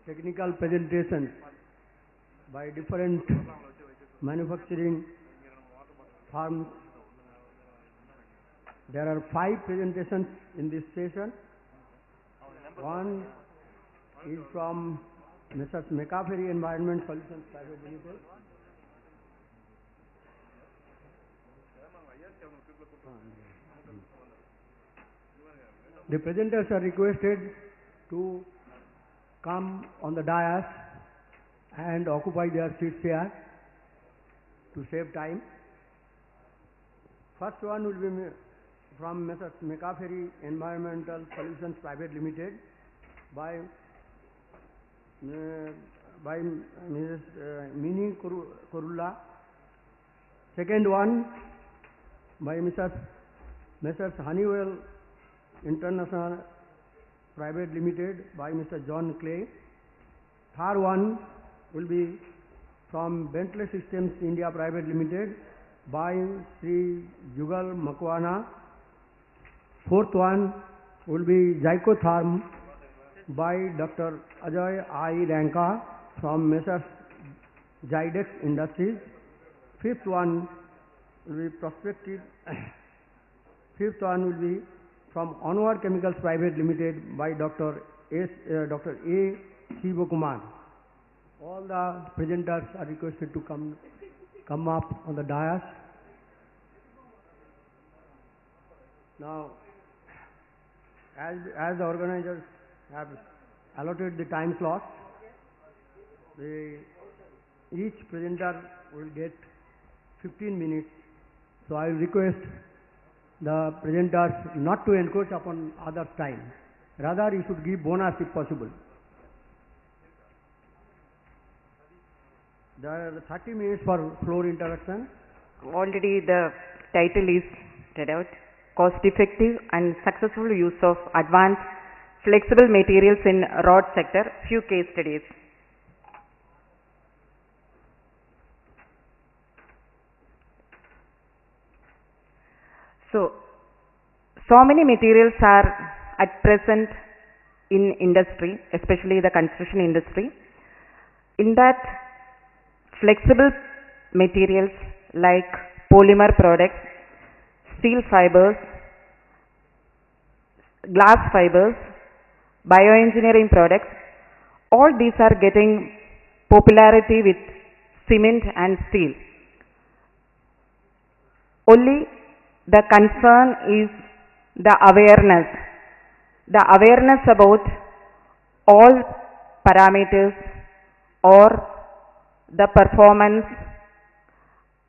technical presentations by different manufacturing firms. There are 5 presentations in this session. One is from Messrs. McAfee Environment Solutions Private Limited. The presenters are requested to come on the dais and occupy their seats here to save time. First one will be from Messrs. McAfee Environmental Solutions Private Limited by Mrs. Mini Kurula. Second one by Messrs. Honeywell International Private Limited by Mr. John Clay. Third one will be from Bentley Systems India Private Limited by Sri Jugal Makwana. Fourth one will be Zycotherm by Dr. Ajay I. Ranka from Messrs. Zydex Industries. Fifth one will be prospective. Fifth one will be from Onward Chemicals Private Limited by Dr. A. Shivakumar. All the presenters are requested to come up on the dais. Now, as the organizers have allotted the time slot, each presenter will get 15 minutes. So I will request the presenters not to encroach upon others' time. Rather, you should give bonus if possible. There are 30 minutes for floor interaction. Already the title is read out. Cost-effective and successful use of advanced flexible materials in rod sector. Few case studies. So many materials are at present in industry, especially the construction industry. In that, flexible materials like polymer products, steel fibers, glass fibers, bioengineering products, all these are getting popularity with cement and steel. Only the concern is the awareness about all parameters or the performance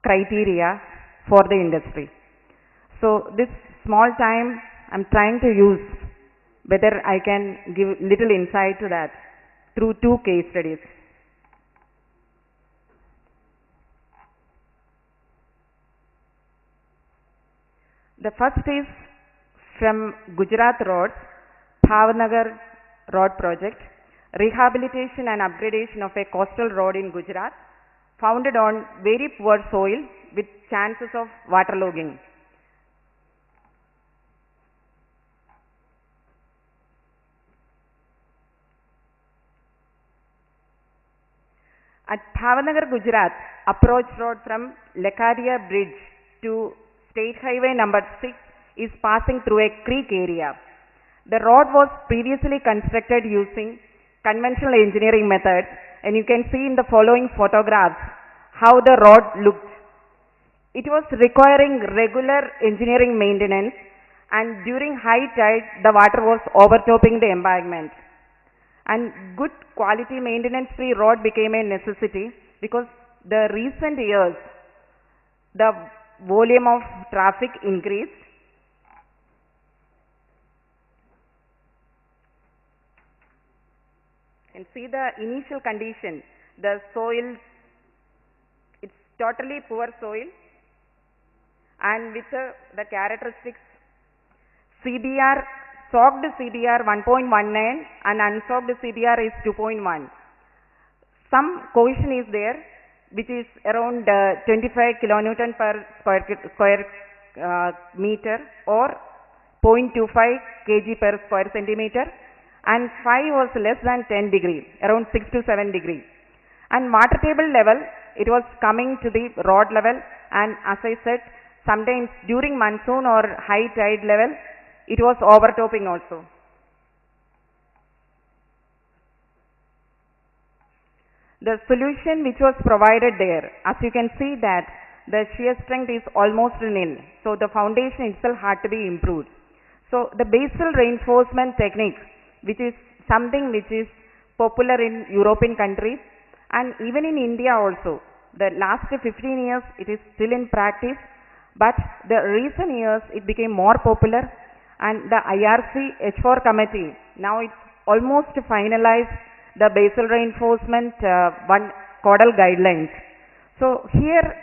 criteria for the industry. So this small time I'm trying to use whether I can give little insight to that through 2 case studies. The first is from Gujarat Road, Bhavnagar Road Project, rehabilitation and upgradation of a coastal road in Gujarat, founded on very poor soil with chances of waterlogging. At Bhavnagar, Gujarat, approach road from Lekadia Bridge to State Highway number 6 is passing through a creek area. The road was previously constructed using conventional engineering methods, and you can see in the following photographs how the road looked. It was requiring regular engineering maintenance, and during high tide the water was overtopping the embankment. And good quality maintenance-free road became a necessity because the recent years the volume of traffic increased. And see the initial condition, the soil, it's totally poor soil, and with the characteristics CBR, soaked CBR 1.19 and unsoaked CBR is 2.1. Some cohesion is there which is around 25 kilonewton per square meter or 0.25 kg per square centimeter, and 5 was less than 10 degree, around 6 to 7 degree. And water table level, it was coming to the road level, and as I said, sometimes during monsoon or high tide level, it was overtopping also. The solution which was provided there, as you can see that the shear strength is almost nil. So the foundation itself had to be improved. So the basal reinforcement technique, which is something which is popular in European countries and even in India also. The last 15 years it is still in practice, but the recent years it became more popular, and the IRC H4 committee, now it's almost finalized the basal reinforcement one codal guidelines. So here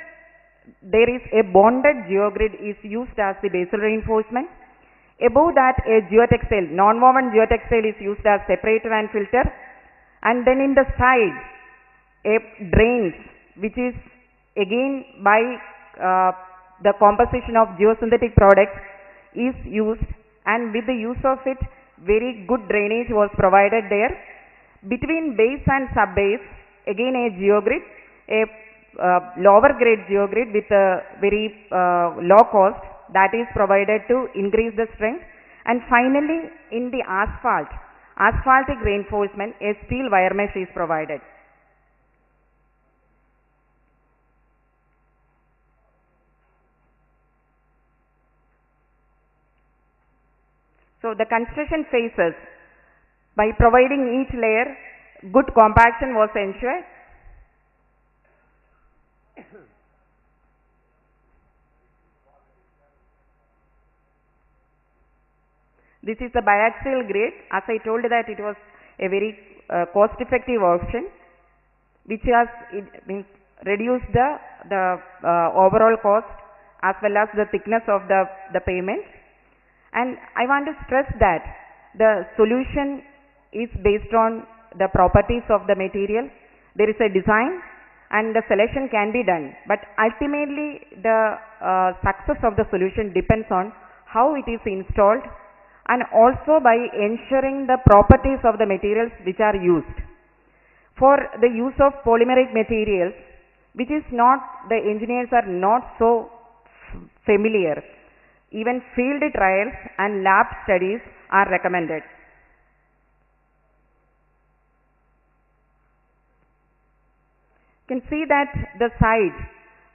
there is a bonded geogrid is used as the basal reinforcement. Above that, a geotextile, non-woven geotextile is used as separator and filter, and then in the side a drains which is again by the composition of geosynthetic products is used, and with the use of it very good drainage was provided there. Between base and sub base, again a geogrid, a lower grade geogrid with a very low cost that is provided to increase the strength. And finally in the asphaltic reinforcement, a steel wire mesh is provided. So the construction phases, by providing each layer, good compaction was ensured. This is the biaxial grade. As I told that it was a very cost effective option, which has reduced the overall cost as well as the thickness of the pavement. And I want to stress that the solution is based on the properties of the material. There is a design and the selection can be done, but ultimately the success of the solution depends on how it is installed and also by ensuring the properties of the materials which are used. For the use of polymeric materials, which is not, the engineers are not so familiar, even field trials and lab studies are recommended. You can see that the side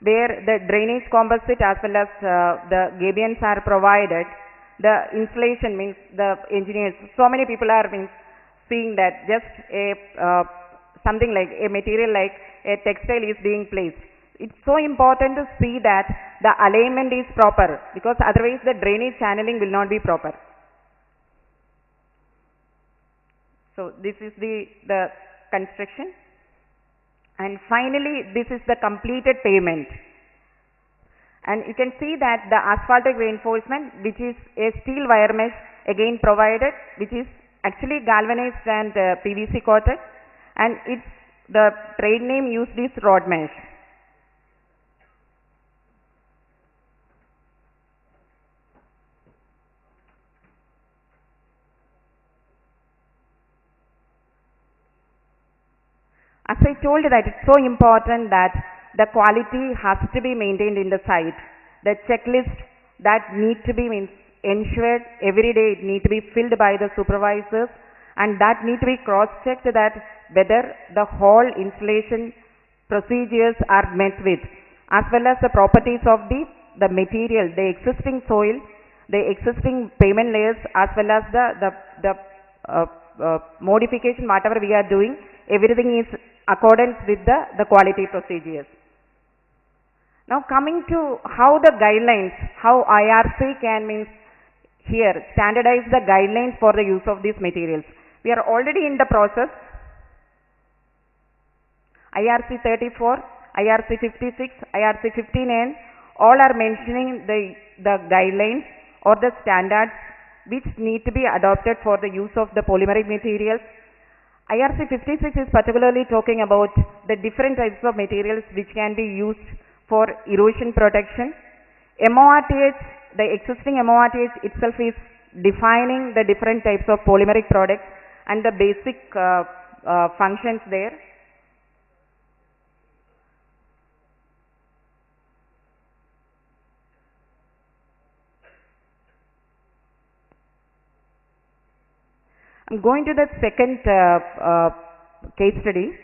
where the drainage composite as well as the gabions are provided, the insulation means the engineers, so many people are seeing that just a something like a material like a textile is being placed. It's so important to see that the alignment is proper, because otherwise the drainage channeling will not be proper. So this is the construction, and finally this is the completed pavement. And you can see that the asphaltic reinforcement, which is a steel wire mesh again provided, which is actually galvanized and PVC coated, and it's the trade name used is rod mesh. As I told you that it's so important that the quality has to be maintained in the site. The checklist that need to be ensured every day, it need to be filled by the supervisors, and that need to be cross-checked that whether the whole installation procedures are met with, as well as the properties of the material, the existing soil, the existing pavement layers, as well as the modification whatever we are doing, everything is accordance with the quality procedures. Now coming to how the guidelines, how IRC can here standardize the guidelines for the use of these materials. We are already in the process. IRC 34, IRC 56, IRC 15N, all are mentioning the guidelines or the standards which need to be adopted for the use of the polymeric materials. IRC 56 is particularly talking about the different types of materials which can be used for erosion protection. MORTH, the existing MORTH itself is defining the different types of polymeric products, and the basic functions there. I'm going to the second case study,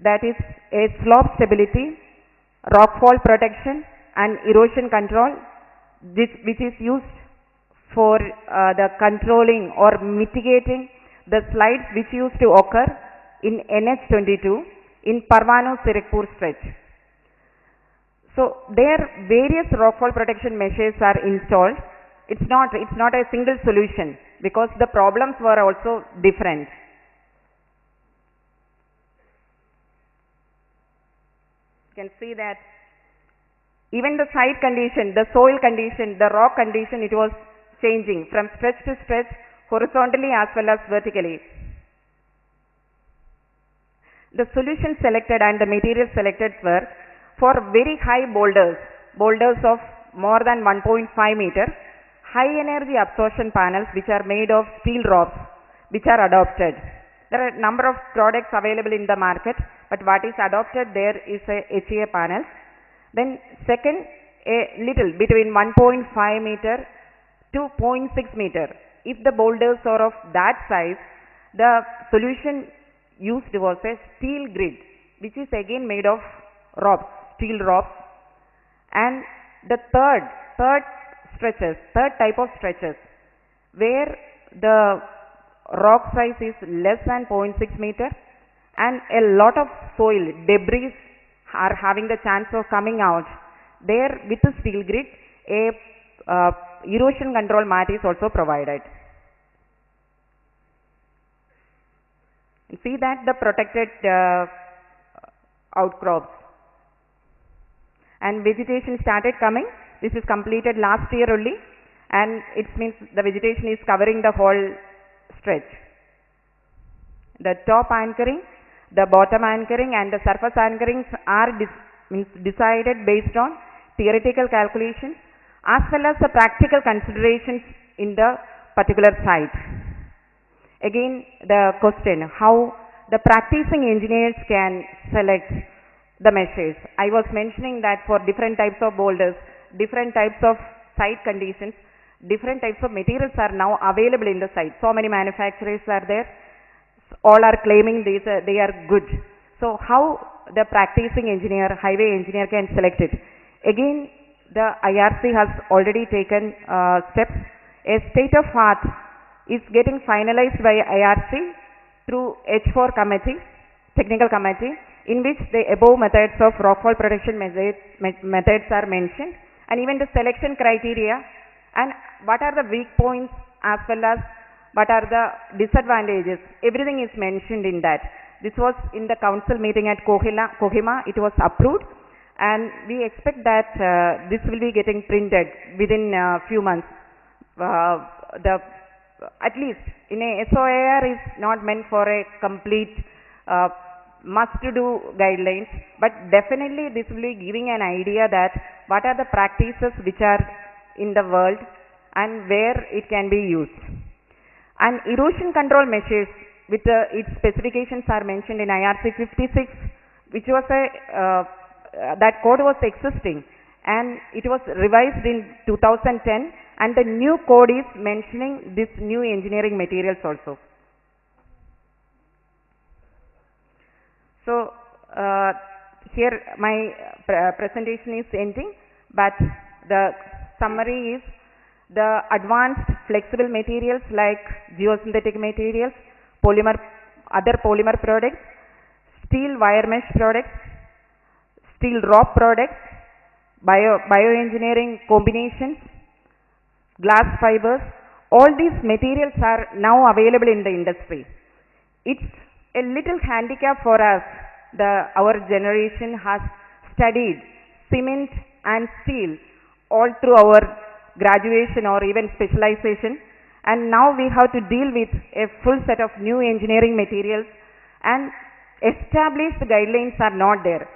that is a slope stability, rockfall protection and erosion control, which is used for the controlling or mitigating the slides which used to occur in NH22 in Parvano-Sirikpur stretch. So there various rockfall protection measures are installed. It's not a single solution because the problems were also different. You can see that even the site condition, the soil condition, the rock condition, it was changing from stretch to stretch, horizontally as well as vertically. The solution selected and the material selected were for very high boulders of more than 1.5 meter, high energy absorption panels which are made of steel rods which are adopted. There are a number of products available in the market, but what is adopted there is a HEA panel. Then second, a little between 1.5 meter to 0.6 meter. If the boulders are of that size, the solution used was a steel grid, which is again made of ropes, steel ropes. And the third type of stretches, where the rock size is less than 0.6 meter and a lot of soil debris are having the chance of coming out, there with the steel grid a erosion control mat is also provided. You see that the protected outcrops and vegetation started coming. This is completed last year only, and it means the vegetation is covering the whole stretch. The top anchoring, the bottom anchoring and the surface anchorings are decided based on theoretical calculations as well as the practical considerations in the particular site. Again, the question, how the practicing engineers can select the measures. I was mentioning that for different types of boulders, different types of site conditions, different types of materials are now available in the site. So many manufacturers are there. All are claiming these they are good. So how the practicing engineer, highway engineer can select it? Again, the IRC has already taken steps. A state of art is getting finalized by IRC through H4 committee, technical committee, in which the above methods of rockfall protection methods are mentioned, and even the selection criteria and what are the weak points as well as what are the disadvantages. Everything is mentioned in that. This was in the council meeting at Kohima. It was approved, and we expect that this will be getting printed within a few months. At least in a SOAR is not meant for a complete must-do guidelines, but definitely this will be giving an idea that what are the practices which are in the world and where it can be used. And erosion control measures with its specifications are mentioned in IRC 56, which was that code was existing and it was revised in 2010, and the new code is mentioning this new engineering materials also. So here my presentation is ending, but the summary is the advanced flexible materials like geosynthetic materials, other polymer products, steel wire mesh products, steel rope products, bioengineering combinations, glass fibers, all these materials are now available in the industry. It's a little handicap for us. Our generation has studied cement and steel all through our graduation or even specialization, and now we have to deal with a full set of new engineering materials, and established guidelines are not there,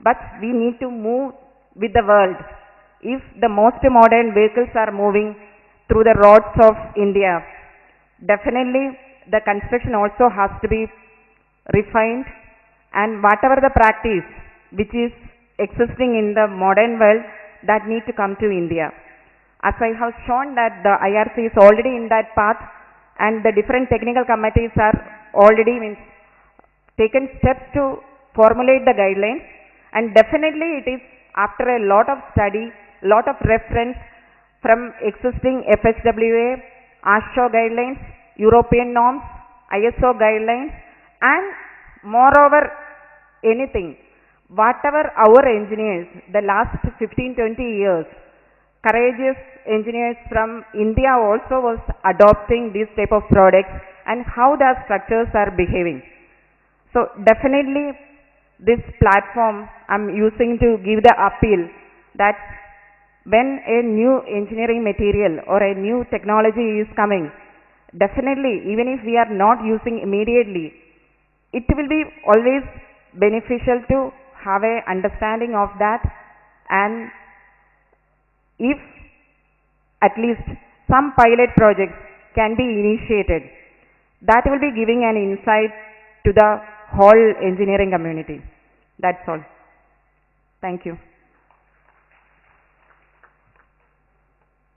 but we need to move with the world. If the most modern vehicles are moving through the roads of India, definitely the construction also has to be refined, and whatever the practice which is existing in the modern world, that need to come to India. As I have shown that the IRC is already in that path, and the different technical committees are already taken steps to formulate the guidelines, and definitely it is after a lot of study, lot of reference from existing FHWA, ASHO guidelines, European norms, ISO guidelines, and moreover anything, whatever our engineers, the last 15-20 years, courageous engineers from India also was adopting this type of products, and how the structures are behaving. So definitely this platform I'm using to give the appeal that when a new engineering material or a new technology is coming, definitely even if we are not using immediately, it will be always beneficial to have a understanding of that, and if at least some pilot projects can be initiated, that will be giving an insight to the whole engineering community. That's all. Thank you.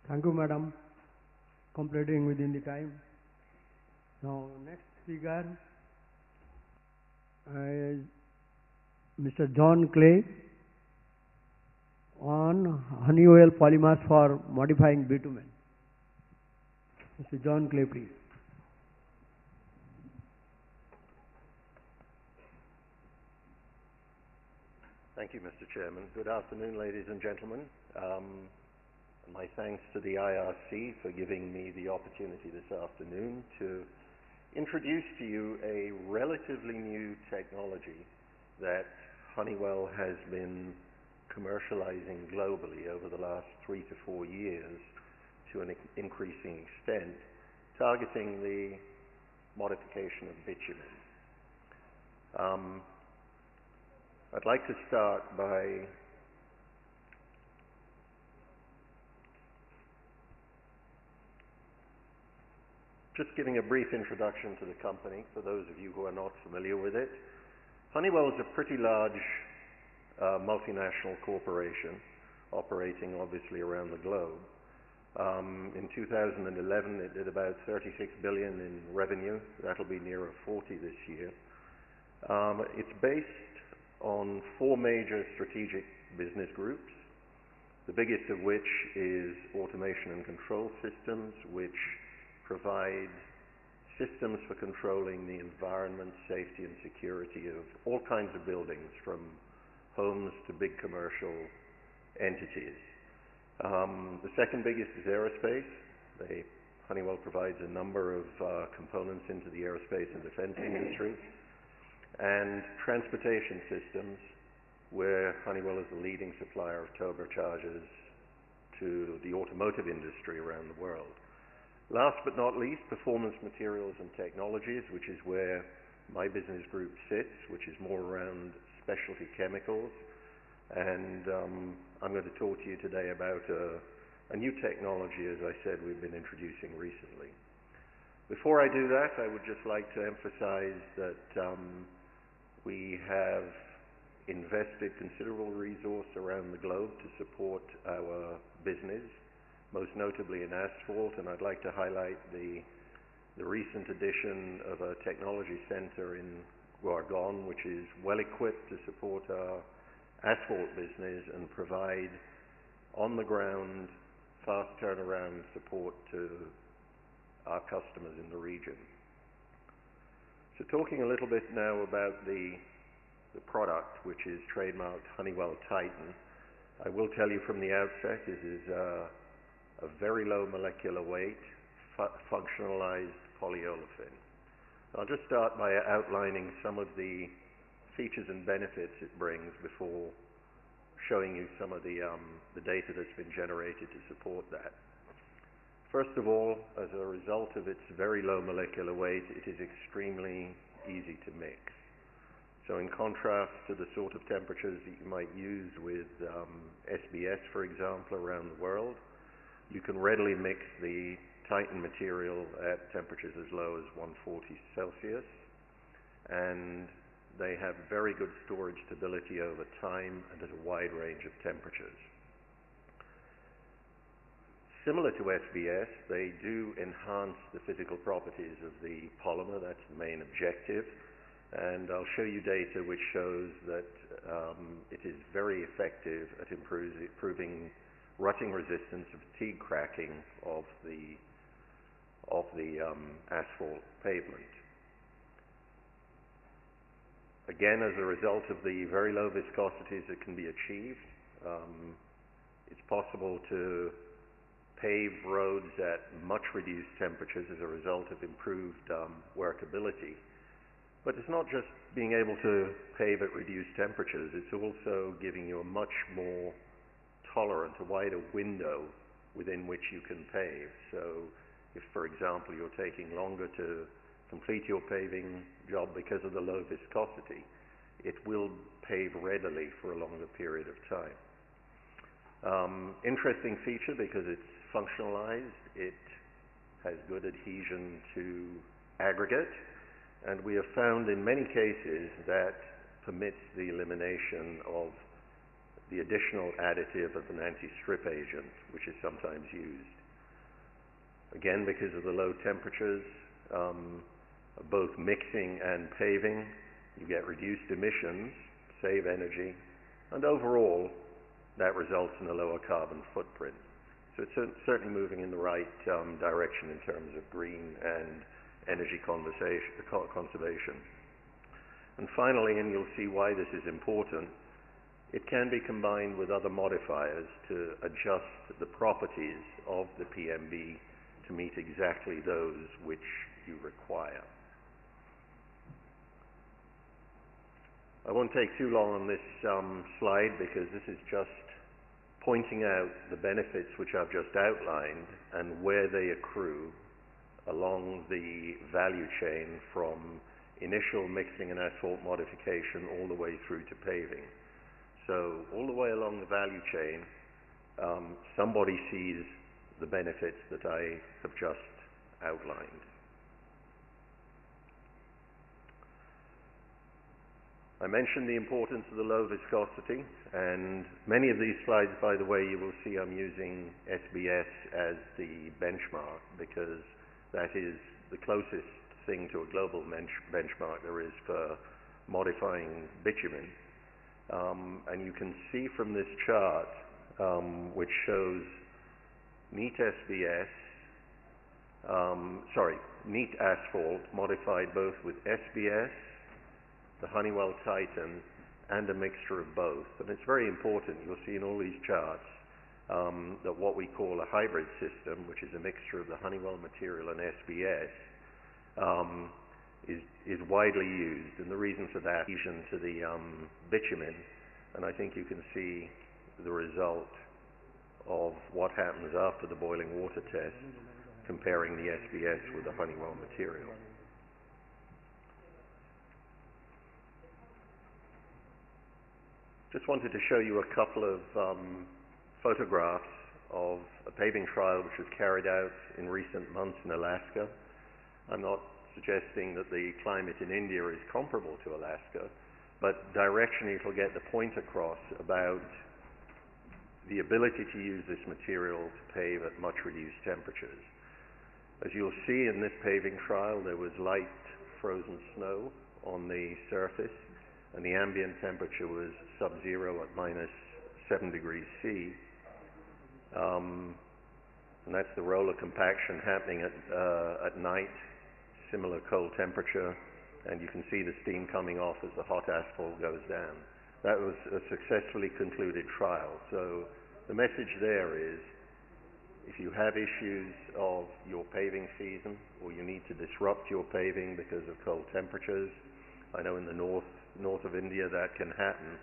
Thank you, madam. Completing within the time. Now, next speaker is Mr. John Clay on honey oil polymers for modifying bitumen. Mr. John Clay, please. Thank you, Mr. Chairman. Good afternoon, ladies and gentlemen. My thanks to the IRC for giving me the opportunity this afternoon to introduce to you a relatively new technology that Honeywell has been commercializing globally over the last 3 to 4 years to an increasing extent, targeting the modification of bitumen. I'd like to start by just giving a brief introduction to the company for those of you who are not familiar with it. Honeywell is a pretty large multinational corporation operating obviously around the globe. In 2011 it did about 36 billion in revenue. That'll be nearer 40 this year. It's based on 4 major strategic business groups, the biggest of which is automation and control systems, which provide systems for controlling the environment, safety and security of all kinds of buildings, from homes to big commercial entities. The second biggest is aerospace. Honeywell provides a number of components into the aerospace and defense industry. And transportation systems, where Honeywell is the leading supplier of turbochargers to the automotive industry around the world. Last but not least, performance materials and technologies, which is where my business group sits, which is more around specialty chemicals. And I'm going to talk to you today about a new technology, as I said, we've been introducing recently. Before I do that, I would just like to emphasize that we have invested considerable resource around the globe to support our business, most notably in asphalt, and I'd like to highlight the recent addition of a technology center in Guangdong, which is well equipped to support our asphalt business and provide on-the-ground, fast turnaround support to our customers in the region. So talking a little bit now about the product, which is trademarked Honeywell Titan, I will tell you from the outset, it is a very low molecular weight, functionalized polyolefin. I'll just start by outlining some of the features and benefits it brings before showing you some of the data that's been generated to support that. First of all, as a result of its very low molecular weight, it is extremely easy to mix. So in contrast to the sort of temperatures that you might use with SBS, for example, around the world, you can readily mix the Titan material at temperatures as low as 140 Celsius, and they have very good storage stability over time and at a wide range of temperatures. Similar to SBS, they do enhance the physical properties of the polymer. That's the main objective. And I'll show you data which shows that it is very effective at improving rutting resistance of fatigue cracking of the asphalt pavement. Again, as a result of the very low viscosities that can be achieved, it's possible to pave roads at much reduced temperatures as a result of improved workability. But it's not just being able to pave at reduced temperatures, it's also giving you a much more tolerant, a wider window within which you can pave. So if, for example, you're taking longer to complete your paving job because of the low viscosity, it will pave readily for a longer period of time. Interesting feature because it's functionalized, it has good adhesion to aggregate, and we have found in many cases that permits the elimination of the additional additive of an anti-strip agent, which is sometimes used. Again, because of the low temperatures, both mixing and paving, you get reduced emissions, save energy, and overall that results in a lower carbon footprint. So it's certainly moving in the right direction in terms of green and energy conservation. And finally, and you'll see why this is important, it can be combined with other modifiers to adjust the properties of the PMB to meet exactly those which you require. I won't take too long on this slide because this is just pointing out the benefits which I've just outlined and where they accrue along the value chain from initial mixing and asphalt modification all the way through to paving. So all the way along the value chain, somebody sees the benefits that I have just outlined. I mentioned the importance of the low viscosity, and many of these slides, by the way, you will see I'm using SBS as the benchmark because that is the closest thing to a global benchmark there is for modifying bitumen. And you can see from this chart, which shows neat neat asphalt modified both with SBS, the Honeywell Titan, and a mixture of both. And it's very important, you'll see in all these charts, that what we call a hybrid system, which is a mixture of the Honeywell material and SBS, is widely used. And the reason for that is adhesion to the bitumen, and I think you can see the result of what happens after the boiling water test comparing the SBS with the Honeywell material. Just wanted to show you a couple of photographs of a paving trial which was carried out in recent months in Alaska. I'm not suggesting that the climate in India is comparable to Alaska, but directionally it'll get the point across about the ability to use this material to pave at much reduced temperatures. As you'll see in this paving trial, there was light frozen snow on the surface, and the ambient temperature was sub-zero at -7 degrees C. And that's the roller compaction happening at night, similar cold temperature, and you can see the steam coming off as the hot asphalt goes down. That was a successfully concluded trial. So the message there is, if you have issues of your paving season, or you need to disrupt your paving because of cold temperatures, I know in the north of India that can happen.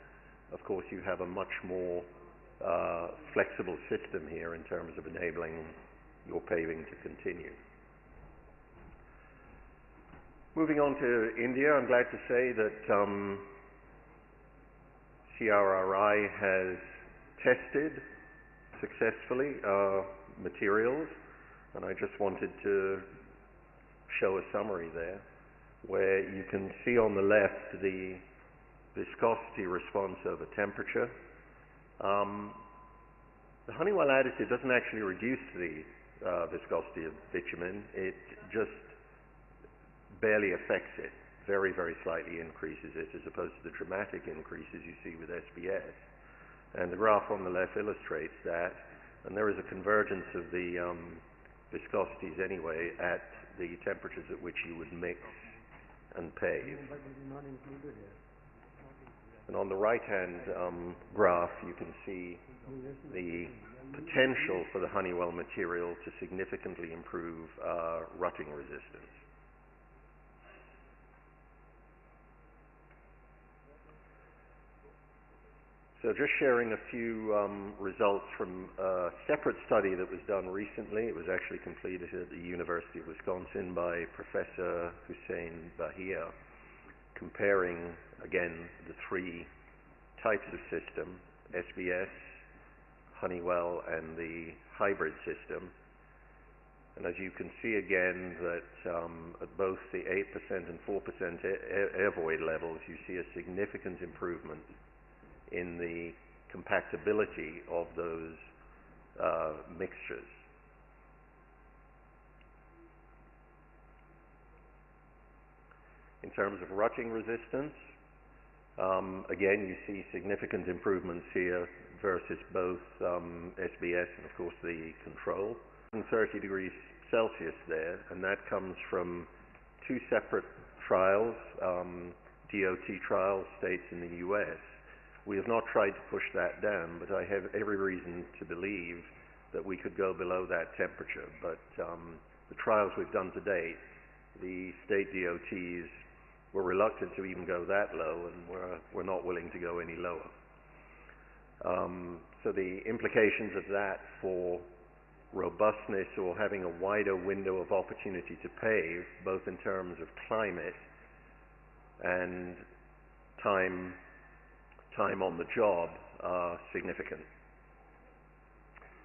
Of course, you have a much more flexible system here in terms of enabling your paving to continue. Moving on to India, I'm glad to say that CRRI has tested successfully materials, And I just wanted to show a summary there, where you can see on the left the viscosity response over temperature. The Honeywell additive doesn't actually reduce the viscosity of bitumen. It just barely affects it, very, very slightly increases it, as opposed to the dramatic increases you see with SBS. And the graph on the left illustrates that. And there is a convergence of the viscosities anyway at the temperatures at which you would mix and pave. But it is not included here. And on the right-hand graph, you can see the potential for the Honeywell material to significantly improve rutting resistance. So just sharing a few results from a separate study that was done recently. It was actually completed at the University of Wisconsin by Professor Hussein Bahia, comparing, again, the three types of system, SBS, Honeywell, and the hybrid system. And as you can see again that at both the 8% and 4% air void levels, you see a significant improvement in the compactability of those mixtures. In terms of rutting resistance, again, you see significant improvements here versus both SBS and, of course, the control. 30 degrees Celsius there, and that comes from two separate trials, DOT trials, states in the US. We have not tried to push that down, but I have every reason to believe that we could go below that temperature. But the trials we've done to date, the state DOTs were reluctant to even go that low, and we're not willing to go any lower. So the implications of that for robustness or having a wider window of opportunity to pave, both in terms of climate and time on the job, are significant.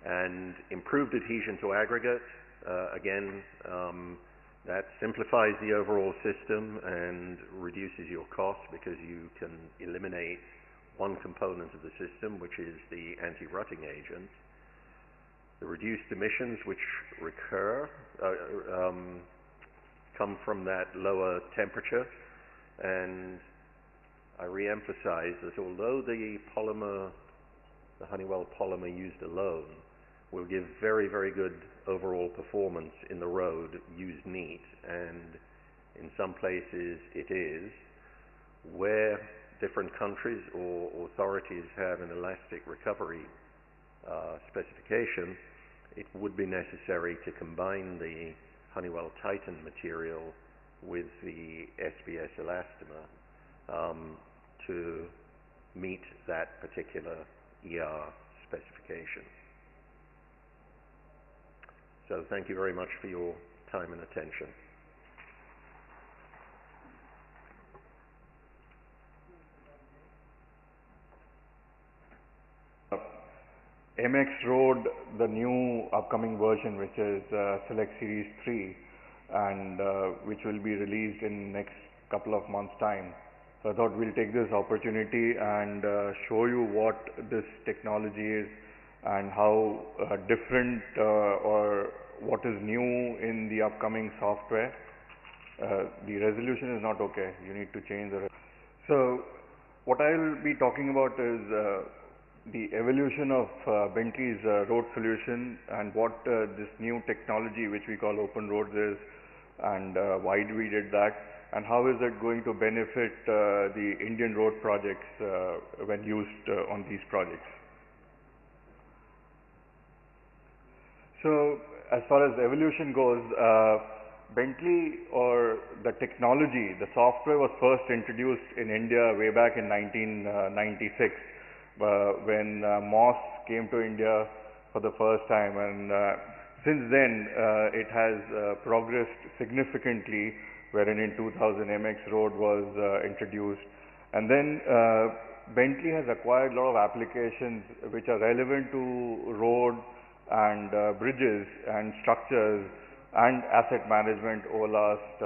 And improved adhesion to aggregate, again, that simplifies the overall system and reduces your cost because you can eliminate one component of the system, which is the anti-rutting agent. The reduced emissions which recur come from that lower temperature, and I re-emphasize that although the Honeywell polymer used alone will give very, very good overall performance in the road used neat, and in some places it is, where different countries or authorities have an elastic recovery specification, it would be necessary to combine the Honeywell Titan material with the SBS elastomer to meet that particular ER specification. So thank you very much for your time and attention. MX Road, the new upcoming version, which is Select Series 3, and which will be released in next couple of months' time. So I thought we'll take this opportunity and show you what this technology is and how different or what is new in the upcoming software. The resolution is not okay. You need to change the. So what I'll be talking about is the evolution of Bentley's road solution and what this new technology which we call open roads is, and why we did that, and how is it going to benefit the Indian road projects when used on these projects. So as far as evolution goes, Bentley, or the technology, the software was first introduced in India way back in 1996 when Moss came to India for the first time, and since then it has progressed significantly, wherein in 2000 MX Road was introduced, and then Bentley has acquired a lot of applications which are relevant to road and bridges and structures and asset management over last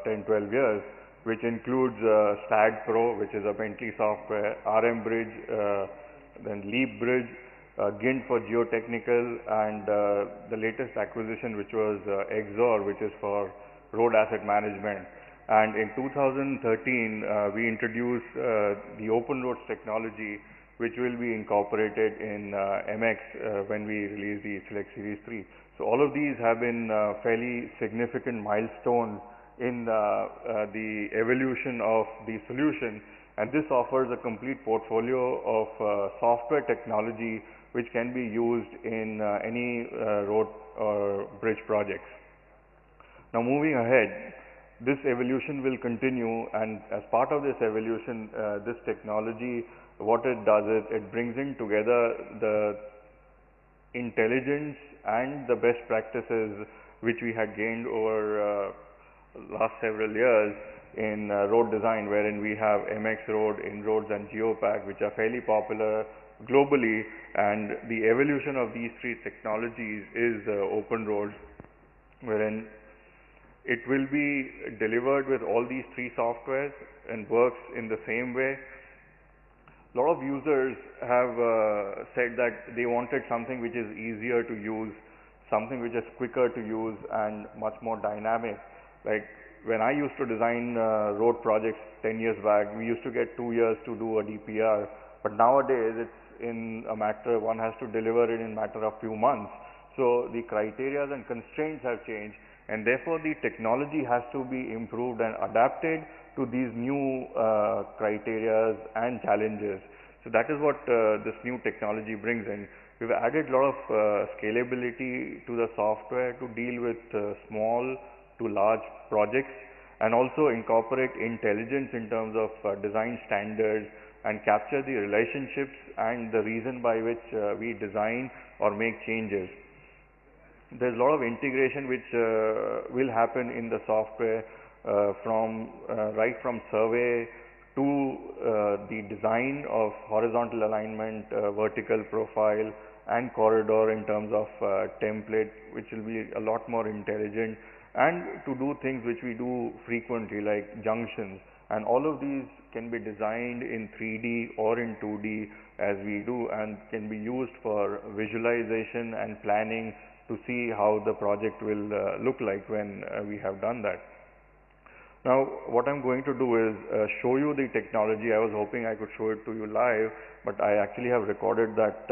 10-12 years, which includes STAD Pro, which is a Bentley software, RM Bridge, then Leap Bridge, GINT for geotechnical, and the latest acquisition, which was Exor, which is for road asset management. And in 2013, we introduced the open roads technology, which will be incorporated in MX when we release the Select Series 3. So all of these have been fairly significant milestones in the evolution of the solution, and this offers a complete portfolio of software technology which can be used in any road or bridge projects. Now moving ahead, this evolution will continue, and as part of this evolution, this technology, what it does is it brings in together the intelligence and the best practices which we had gained over last several years in road design, wherein we have MX Road, InRoads and Geopack, which are fairly popular globally, and the evolution of these three technologies is open roads, wherein it will be delivered with all these three softwares and works in the same way. A lot of users have said that they wanted something which is easier to use, something which is quicker to use and much more dynamic. Like when I used to design road projects 10 years back, we used to get 2 years to do a DPR, but nowadays it's in a matter, one has to deliver it in a matter of few months. So the criteria and constraints have changed, and therefore the technology has to be improved and adapted to these new criteria and challenges. So that is what this new technology brings in. We've added a lot of scalability to the software to deal with small to large projects, and also incorporate intelligence in terms of design standards and capture the relationships and the reason by which we design or make changes. There's a lot of integration which will happen in the software right from survey to the design of horizontal alignment, vertical profile and corridor in terms of template, which will be a lot more intelligent, and to do things which we do frequently like junctions, and all of these can be designed in 3D or in 2D as we do, and can be used for visualization and planning to see how the project will look like when we have done that. Now what I'm going to do is show you the technology. I was hoping I could show it to you live, but I actually have recorded that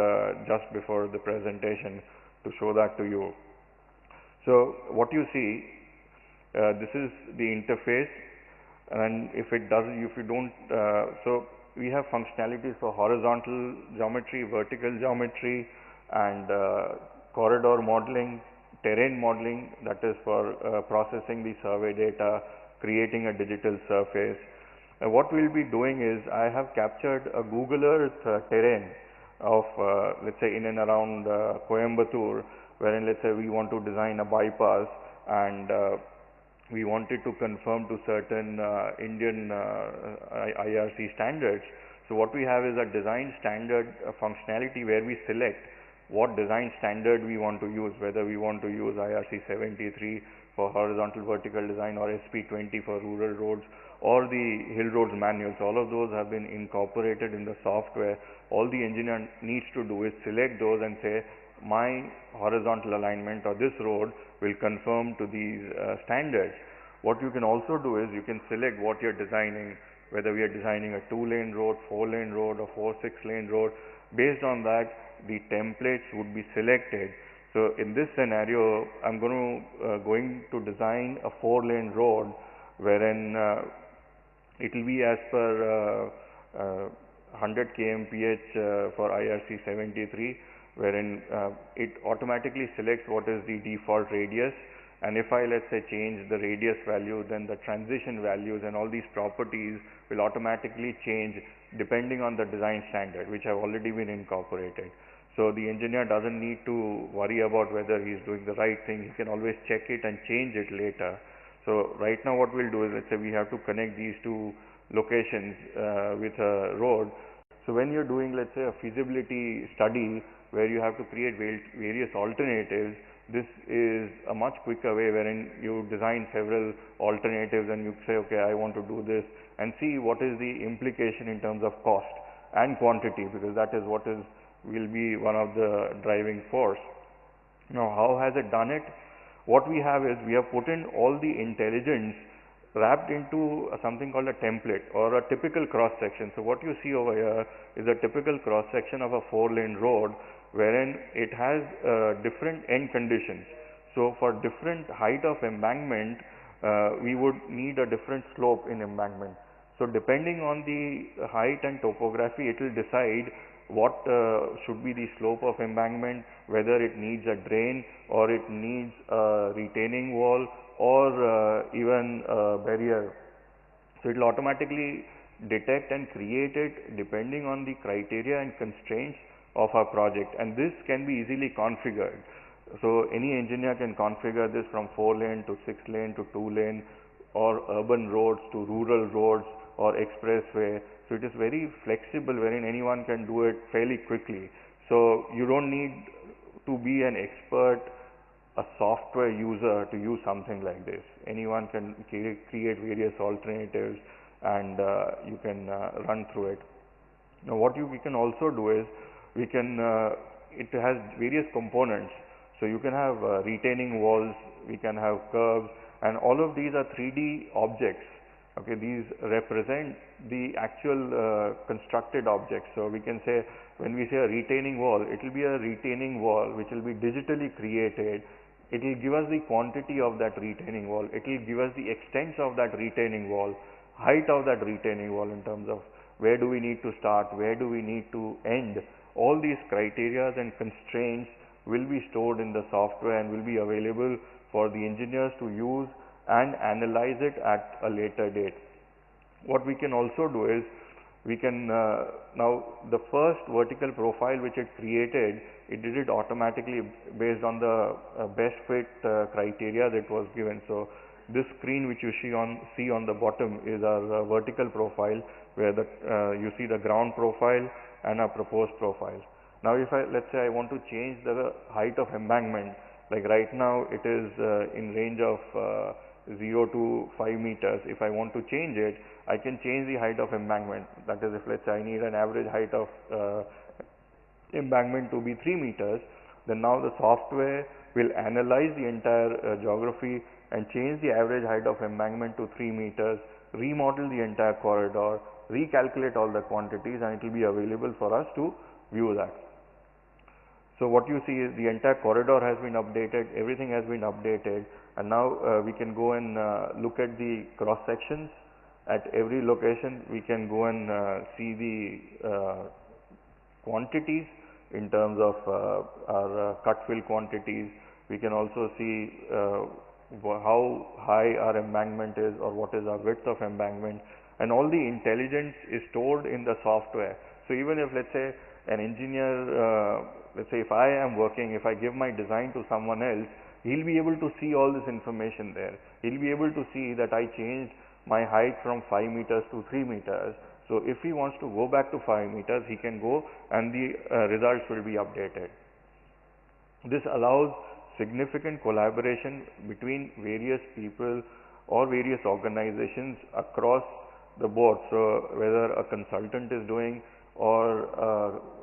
just before the presentation to show that to you. So what you see, this is the interface, and if you don't, so we have functionalities for horizontal geometry, vertical geometry, and corridor modeling, terrain modeling, that is for processing the survey data, creating a digital surface. What we'll be doing is, I have captured a Google Earth terrain of let's say in and around Coimbatore, wherein let's say we want to design a bypass, and we wanted to conform to certain Indian IRC standards. So what we have is a design standard functionality where we select what design standard we want to use, whether we want to use IRC 73 for horizontal vertical design or SP 20 for rural roads, or the hill roads manuals. All of those have been incorporated in the software. All the engineer needs to do is select those and say, my horizontal alignment or this road will conform to these standards. What you can also do is you can select what you're designing, whether we are designing a 2-lane road, 4-lane road or 4-6-lane road. Based on that, the templates would be selected. So in this scenario, I'm going to design a 4-lane road, wherein it will be as per 100 kmph for IRC 73, wherein it automatically selects what is the default radius, and if I let's say change the radius value, then the transition values and all these properties will automatically change depending on the design standard which have already been incorporated. So the engineer doesn't need to worry about whether he is doing the right thing. He can always check it and change it later. So right now what we'll do is, let's say we have to connect these two locations with a road. So when you're doing, let's say, a feasibility study where you have to create various alternatives, this is a much quicker way wherein you design several alternatives and you say, okay, I want to do this, and see what is the implication in terms of cost and quantity, because that is what will be one of the driving force. Now, how has it done it? What we have is, we have put in all the intelligence wrapped into something called a template or a typical cross section. So what you see over here is a typical cross section of a 4-lane road, wherein it has different end conditions. So for different height of embankment, we would need a different slope in embankment. So depending on the height and topography, it will decide what should be the slope of embankment, whether it needs a drain or it needs a retaining wall or even a barrier. So it will automatically detect and create it depending on the criteria and constraints of our project, and this can be easily configured. So any engineer can configure this from 4-lane to 6-lane to 2-lane, or urban roads to rural roads or expressway. So it is very flexible, wherein anyone can do it fairly quickly. So you don't need to be an expert, a software user, to use something like this. Anyone can create various alternatives, and you can run through it. Now what we can also do is, we can it has various components. So you can have retaining walls, we can have curves, and all of these are 3D objects. Okay, these represent the actual constructed objects. So we can say, when we say a retaining wall, it will be a retaining wall which will be digitally created. It will give us the quantity of that retaining wall. It will give us the extents of that retaining wall, height of that retaining wall, in terms of where do we need to start, where do we need to end. All these criteria and constraints will be stored in the software and will be available for the engineers to use and analyze it at a later date. What we can also do is, we can now, the first vertical profile which it created, it did it automatically based on the best fit criteria that was given. So this screen which you see on the bottom is our vertical profile, where you see the ground profile and a proposed profile. Now if let's say I want to change the height of embankment, like right now it is in range of 0 to 5 meters. If I want to change it, I can change the height of embankment. That is, if let's say I need an average height of embankment to be 3 meters, then now the software will analyze the entire geography and change the average height of embankment to 3 meters, remodel the entire corridor, recalculate all the quantities, and it will be available for us to view that. So what you see is, the entire corridor has been updated, everything has been updated, and now we can go and look at the cross sections. At every location we can go and see the quantities in terms of our cut fill quantities. We can also see how high our embankment is, or what is our width of embankment, and all the intelligence is stored in the software. So even if, let's say, an engineer, let's say if I am working, if I give my design to someone else, he'll be able to see all this information there. He'll be able to see that I changed my height from 5 meters to 3 meters. So if he wants to go back to 5 meters, he can go, and the results will be updated. This allows significant collaboration between various people or various organizations across the board. So whether a consultant is doing or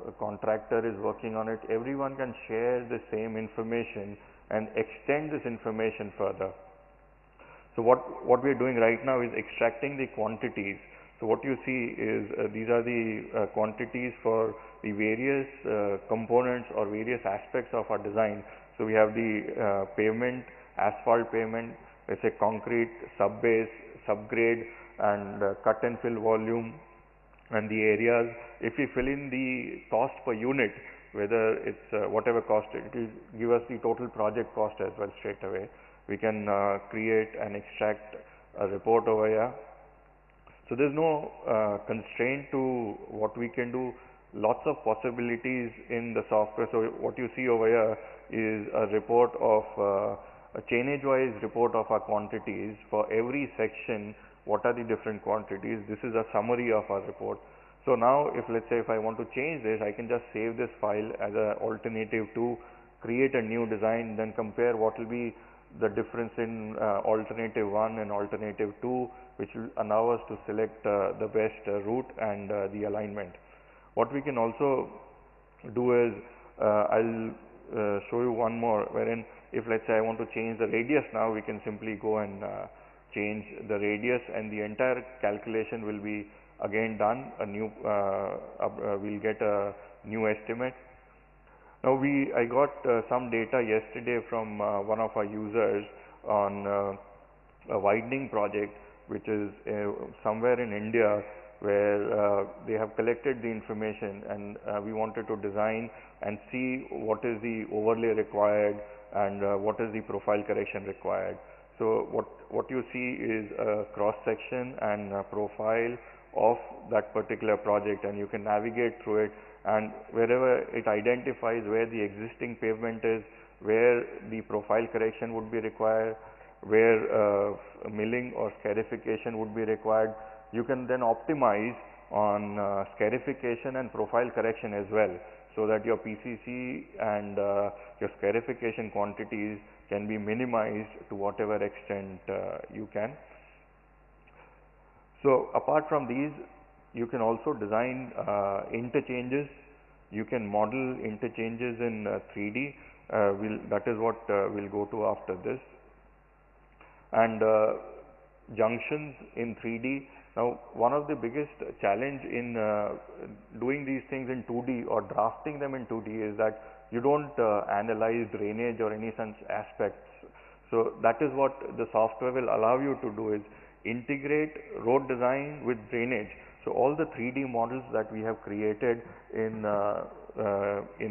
a contractor is working on it, everyone can share the same information and extend this information further. So what we are doing right now is extracting the quantities. So what you see is these are the quantities for the various components or various aspects of our design. So we have the pavement, asphalt pavement, let's say concrete, subbase, subgrade, and cut and fill volume, and the areas. If we fill in the cost per unit, whether it's whatever cost, it will give us the total project cost as well straight away. We can create and extract a report over here. So there's no constraint to what we can do. Lots of possibilities in the software. So what you see over here is a report of a chainage wise report of our quantities for every section. What are the different quantities? This is a summary of our report. So now if let's say if I want to change this, I can just save this file as an alternative to create a new design, then compare what will be the difference in alternative 1 and alternative 2, which will allow us to select the best route and the alignment. What we can also do is, I'll show you one more, wherein if let's say I want to change the radius now, we can simply go and change the radius, and the entire calculation will be again done. A new we'll get a new estimate. Now I got some data yesterday from one of our users on a widening project, which is somewhere in India, where they have collected the information, and we wanted to design and see what is the overlay required and what is the profile correction required. So what you see is a cross section and a profile of that particular project, and you can navigate through it, and wherever it identifies where the existing pavement is, where the profile correction would be required, where milling or scarification would be required, you can then optimize on scarification and profile correction as well, so that your PCC and your scarification quantities can be minimized to whatever extent you can. So apart from these, you can also design interchanges. You can model interchanges in 3D. That is what we'll go to after this. And junctions in 3D. Now, one of the biggest challenge in doing these things in 2D or drafting them in 2D is that you don't analyze drainage or any such aspects. So that is what the software will allow you to do, is integrate road design with drainage. So all the 3D models that we have created in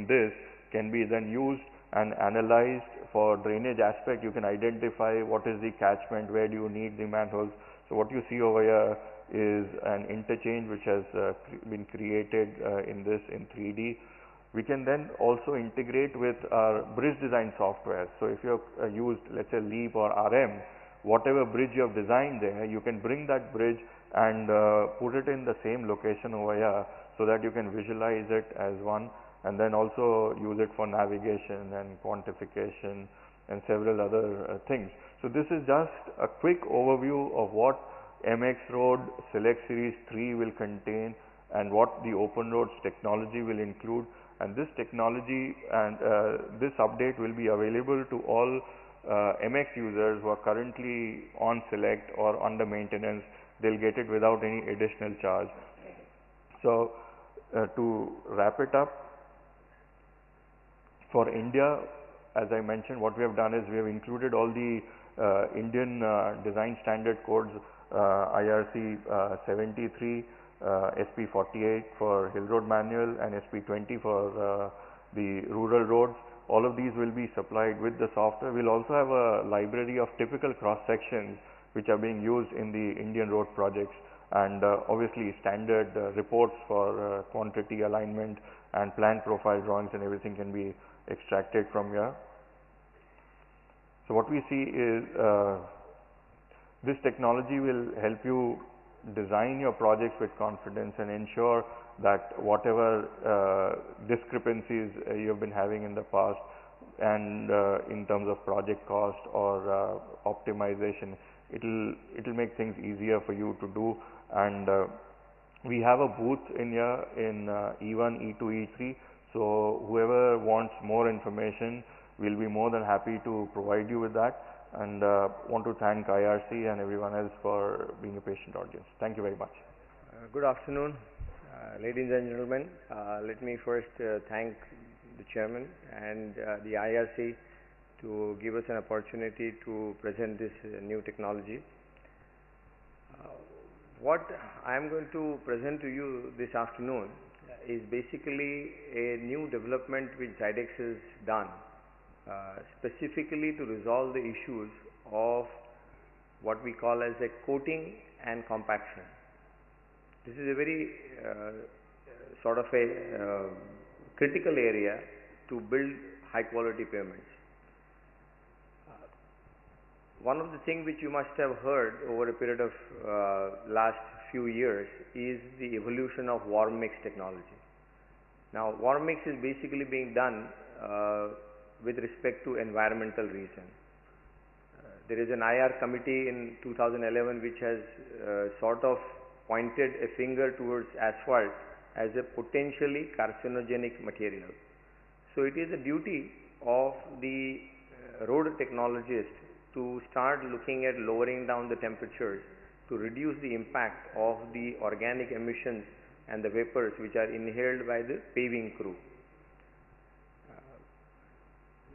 this can be then used and analyzed for drainage aspect. You can identify what is the catchment, where do you need the manholes. So what you see over here is an interchange which has been created in 3D. We can then also integrate with our bridge design software. So if you have used, let's say, LEAP or RM, whatever bridge you have designed there, you can bring that bridge and put it in the same location over here, so that you can visualize it as one, and then also use it for navigation and quantification and several other things. So this is just a quick overview of what MX Road Select Series 3 will contain and what the Open Roads technology will include. And this technology and this update will be available to all MX users who are currently on Select or under maintenance. They'll get it without any additional charge. So to wrap it up, for India, as I mentioned, what we have done is we have included all the Indian design standard codes, IRC 73, SP 48 for hill road manual, and SP 20 for the rural roads. All of these will be supplied with the software. We'll also have a library of typical cross sections which are being used in the Indian road projects, and obviously standard reports for quantity, alignment, and plan profile drawings and everything can be extracted from here. So what we see is this technology will help you design your projects with confidence and ensure that whatever discrepancies you have been having in the past, and in terms of project cost or optimization, it'll make things easier for you to do. And we have a booth in here in E1, E2, E3. So whoever wants more information, we'll be more than happy to provide you with that. And want to thank IRC and everyone else for being a patient audience. Thank you very much. Good afternoon, ladies and gentlemen. Let me first thank the chairman and the IRC to give us an opportunity to present this new technology. What I am going to present to you this afternoon is basically a new development which Zydex has done specifically to resolve the issues of what we call as a coating and compaction. This is a very sort of a critical area to build high quality pavements. One of the things which you must have heard over a period of last few years is the evolution of warm mix technology. Now, warm mix is basically being done with respect to environmental reason. There is an IR committee in 2011 which has sort of pointed a finger towards asphalt as a potentially carcinogenic material. So it is a duty of the road technologist to start looking at lowering down the temperatures to reduce the impact of the organic emissions and the vapors which are inhaled by the paving crew.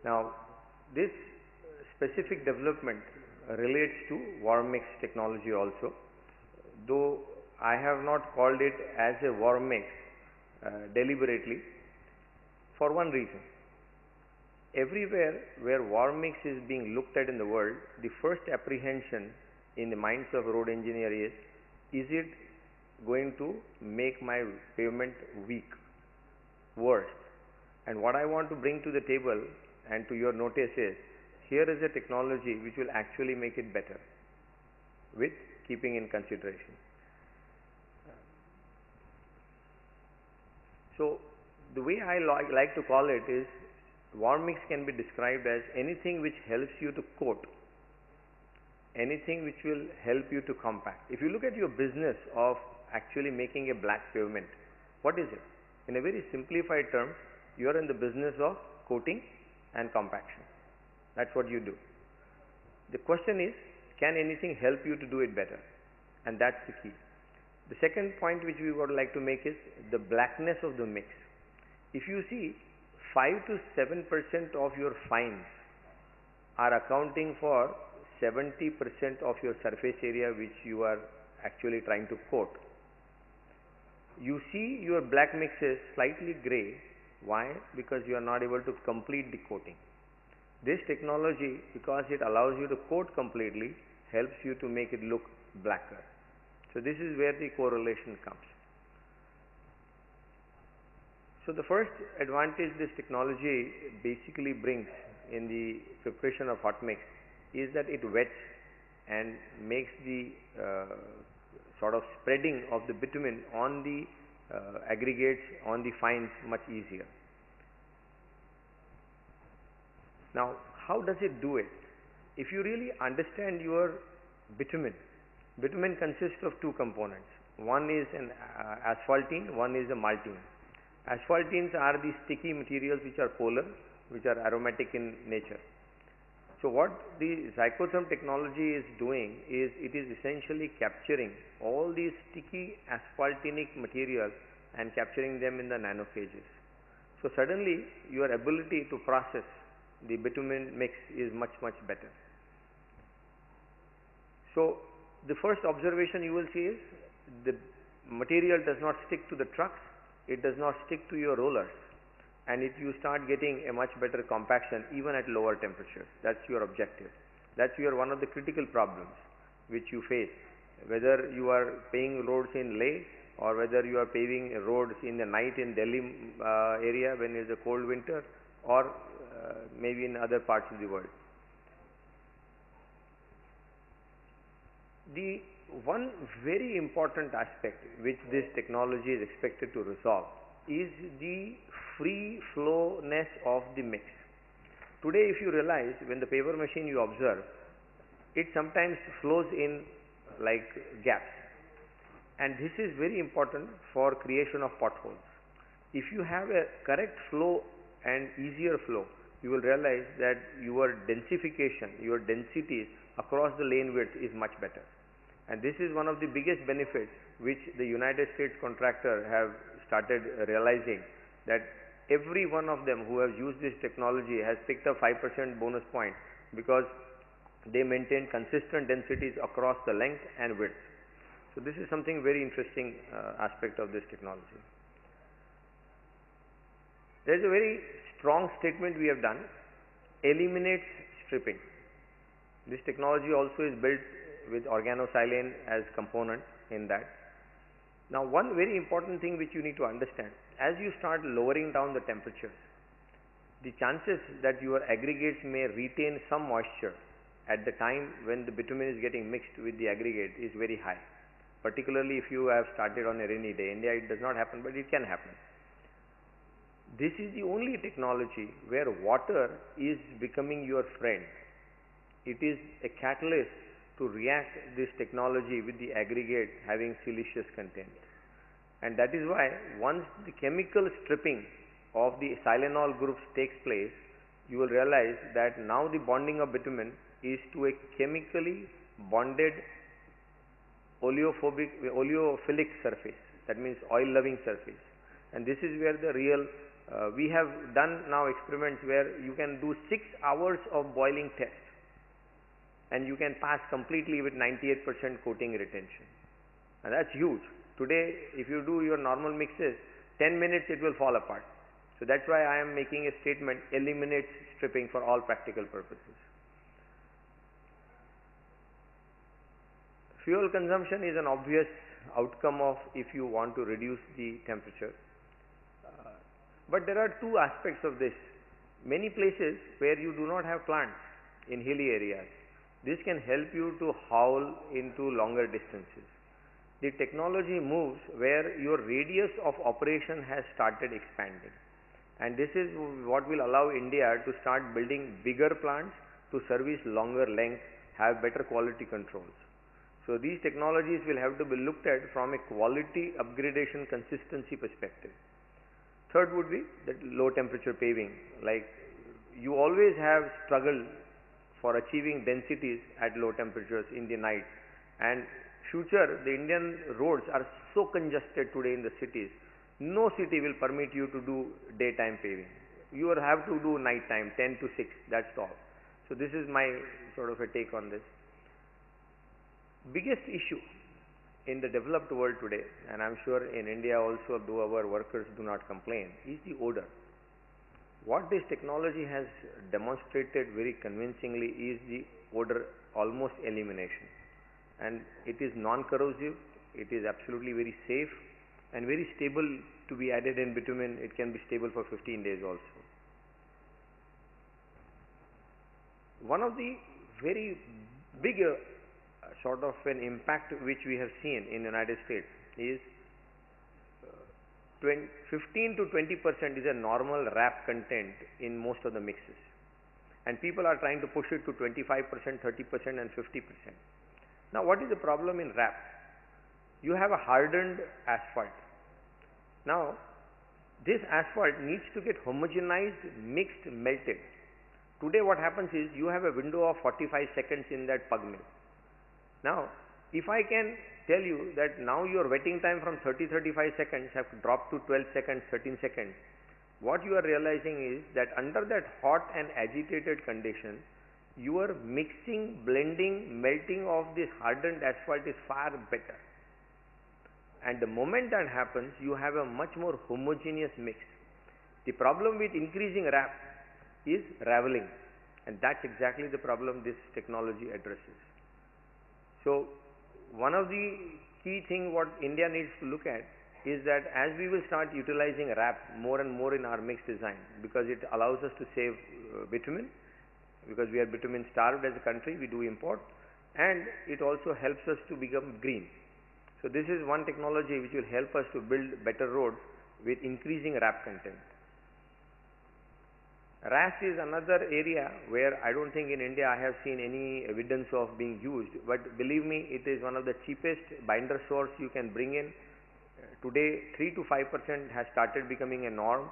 Now, this specific development relates to warm mix technology also, though I have not called it as a warm mix deliberately, for one reason. Everywhere where warm mix is being looked at in the world, the first apprehension in the minds of road engineer is it going to make my pavement weak, worse? And what I want to bring to the table and to your notice is, here is a technology which will actually make it better with keeping in consideration. So, the way I like to call it is, warm mix can be described as anything which helps you to coat, anything which will help you to compact. If you look at your business of actually making a black pavement, what is it? In a very simplified term, you are in the business of coating and compaction. That's what you do. The question is, can anything help you to do it better? And that's the key. The second point which we would like to make is the blackness of the mix. If you see, 5 to 7% of your fines are accounting for 70% of your surface area which you are actually trying to coat. You see your black mix is slightly grey. Why? Because you are not able to complete the coating. This technology, because it allows you to coat completely, helps you to make it look blacker. So this is where the correlation comes. So the first advantage this technology basically brings in the preparation of hot mix is that it wets and makes the sort of spreading of the bitumen on the aggregates, on the fines much easier. Now, how does it do it? If you really understand your bitumen consists of two components. One is an asphaltene, one is a maltene. Asphaltenes are the sticky materials which are polar, which are aromatic in nature. So what the Zycotherm technology is doing is, it is essentially capturing all these sticky asphaltenic materials and capturing them in the nano cages. So suddenly your ability to process the bitumen mix is much better. So the first observation you will see is, the material does not stick to the trucks, it does not stick to your rollers, and you start getting a much better compaction even at lower temperatures. That's your objective. That's one of the critical problems which you face, whether you are paving roads in Leh or whether you are paving roads in the night in Delhi area when it is a cold winter, or maybe in other parts of the world. The one very important aspect which this technology is expected to resolve is the free flowness of the mix. Today, if you realize, when the paver machine you observe, it sometimes flows in like gaps, and this is very important for creation of potholes. If you have a correct flow and easier flow, you will realize that your densification, your densities across the lane width is much better. And this is one of the biggest benefits which the United States contractor have started realizing, that every one of them who has used this technology has picked up 5% bonus point, because they maintain consistent densities across the length and width. So this is something very interesting aspect of this technology. There is a very strong statement we have done: eliminates stripping. This technology also is built with organosilane as component in that. Now, one very important thing which you need to understand, as you start lowering down the temperatures, the chances that your aggregates may retain some moisture at the time when the bitumen is getting mixed with the aggregate is very high. particularly if you have started on a rainy day. India, it does not happen, but it can happen. This is the only technology where water is becoming your friend. It is a catalyst to react this technology with the aggregate having siliceous content. And that is why once the chemical stripping of the silanol groups takes place, you will realize that now the bonding of bitumen is to a chemically bonded oleophilic surface. That means oil loving surface. And this is where the real we have done now experiments where you can do 6 hours of boiling test and you can pass completely with 98% coating retention. And that's huge. Today, if you do your normal mixes, 10 minutes it will fall apart. So that's why I am making a statement, eliminates stripping for all practical purposes. Fuel consumption is an obvious outcome of if you want to reduce the temperature. But there are two aspects of this. Many places where you do not have plants in hilly areas, this can help you to haul into longer distances. The technology moves where your radius of operation has started expanding. And this is what will allow India to start building bigger plants to service longer length, have better quality controls. So these technologies will have to be looked at from a quality upgradation consistency perspective. Third would be that low temperature paving. Like you always have struggled for achieving densities at low temperatures in the night, and future the Indian roads are so congested today in the cities. No city will permit you to do daytime paving. You will have to do night time 10 to 6, that's all. So this is my sort of a take on this. Biggest issue in the developed world today, and I am sure in India also, though our workers do not complain, is the odor. What this technology has demonstrated very convincingly is the odor almost elimination. And it is non-corrosive, it is absolutely very safe and very stable to be added in bitumen. It can be stable for 15 days also. One of the very big sort of an impact which we have seen in the United States is 15 to 20% is a normal RAP content in most of the mixes, and people are trying to push it to 25%, 30% and 50%. Now what is the problem in RAP? You have a hardened asphalt. Now this asphalt needs to get homogenized, mixed, melted. Today what happens is you have a window of 45 seconds in that pug mill. Now if I can tell you that now your wetting time from 30-35 seconds have dropped to 12 seconds, 13 seconds, what you are realizing is that under that hot and agitated condition, your mixing, blending, melting of this hardened asphalt is far better. And the moment that happens, you have a much more homogeneous mix. The problem with increasing RAP is raveling, and that's exactly the problem this technology addresses. So one of the key things what India needs to look at is that as we will start utilizing RAP more and more in our mix design, because it allows us to save bitumen, because we are bitumen starved as a country, we do import, and it also helps us to become green. So this is one technology which will help us to build better roads with increasing RAP content. RAS is another area where I don't think in India I have seen any evidence of being used, but believe me, it is one of the cheapest binder source you can bring in. Today 3 to 5% has started becoming a norm,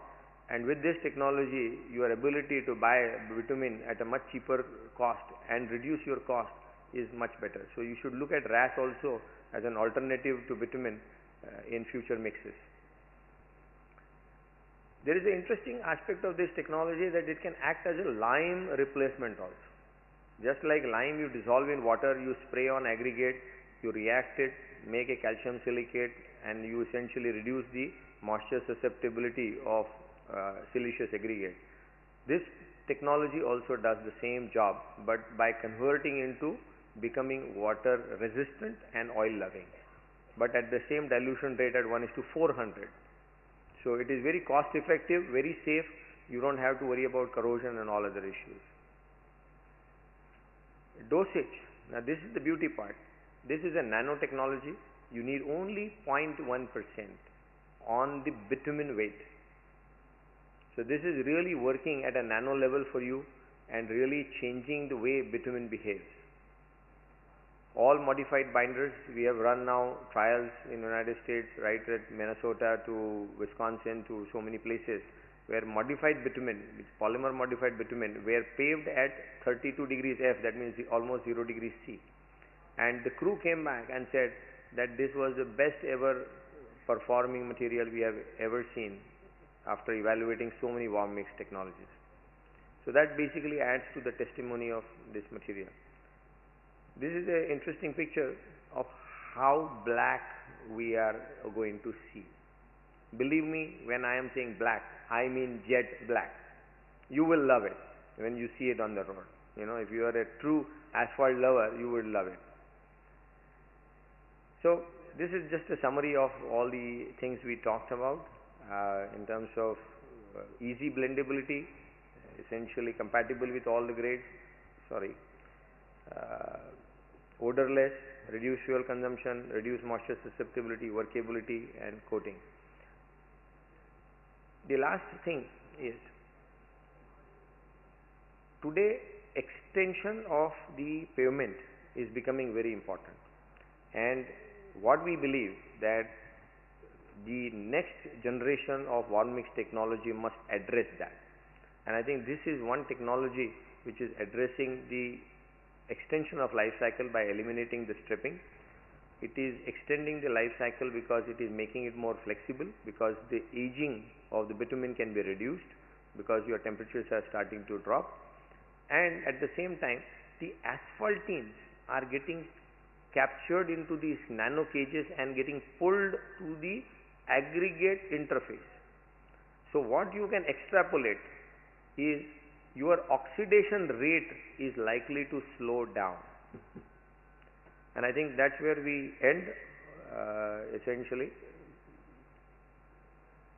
and with this technology your ability to buy bitumen at a much cheaper cost and reduce your cost is much better. So you should look at RAS also as an alternative to bitumen in future mixes. There is an interesting aspect of this technology that it can act as a lime replacement also. Just like lime you dissolve in water, you spray on aggregate, you react it, make a calcium silicate, and you essentially reduce the moisture susceptibility of siliceous aggregate. This technology also does the same job, but by converting into becoming water resistant and oil loving, but at the same dilution rate at 1:400. So it is very cost effective, very safe. You don't have to worry about corrosion and all other issues. Dosage. Now this is the beauty part. This is a nanotechnology. you need only 0.1% on the bitumen weight. So this is really working at a nano level for you and really changing the way bitumen behaves. All modified binders, we have run now trials in United States, right at Minnesota to Wisconsin to so many places, where modified bitumen, which polymer modified bitumen, were paved at 32 degrees F, that means almost 0 degrees C. And the crew came back and said that this was the best ever performing material we have ever seen after evaluating so many warm mix technologies. So that basically adds to the testimony of this material. This is an interesting picture of how black we are going to see. Believe me, when I am saying black, I mean jet black. You will love it when you see it on the road. You know, if you are a true asphalt lover, you will love it. So this is just a summary of all the things we talked about in terms of easy blendability, essentially compatible with all the grades, odorless, reduced fuel consumption, reduced moisture susceptibility, workability and coating. The last thing is, today extension of the pavement is becoming very important, and what we believe that the next generation of warm mix technology must address that. And I think this is one technology which is addressing the extension of life cycle by eliminating the stripping. It is extending the life cycle because it is making it more flexible, because the aging of the bitumen can be reduced because your temperatures are starting to drop, and at the same time the asphaltenes are getting captured into these nano cages and getting pulled to the aggregate interface. So what you can extrapolate is your oxidation rate is likely to slow down, and I think that's where we end essentially.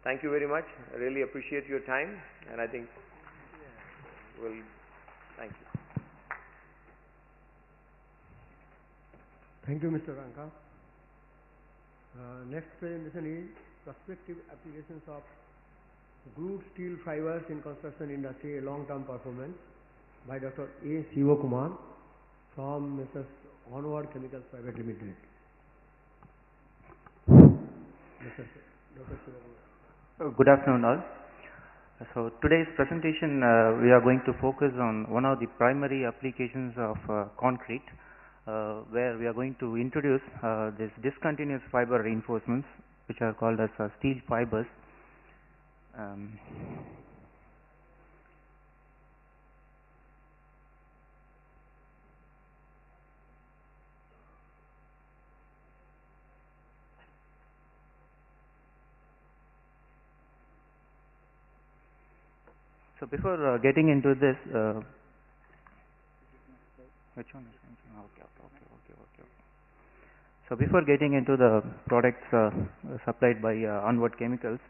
Thank you very much. I really appreciate your time, and I think thank you. Thank you, Mr. Ranka. Next presentation is prospective applications of glued steel fibers in construction industry, a long-term performance, by Dr. A. Sivakumar from Mrs. Onward Chemicals Private Limited. Dr. Sivakumar. Good afternoon all. So today's presentation we are going to focus on one of the primary applications of concrete, where we are going to introduce this discontinuous fiber reinforcements, which are called as steel fibers. So before getting into this, which one is okay. So before getting into the products supplied by Onward Chemicals,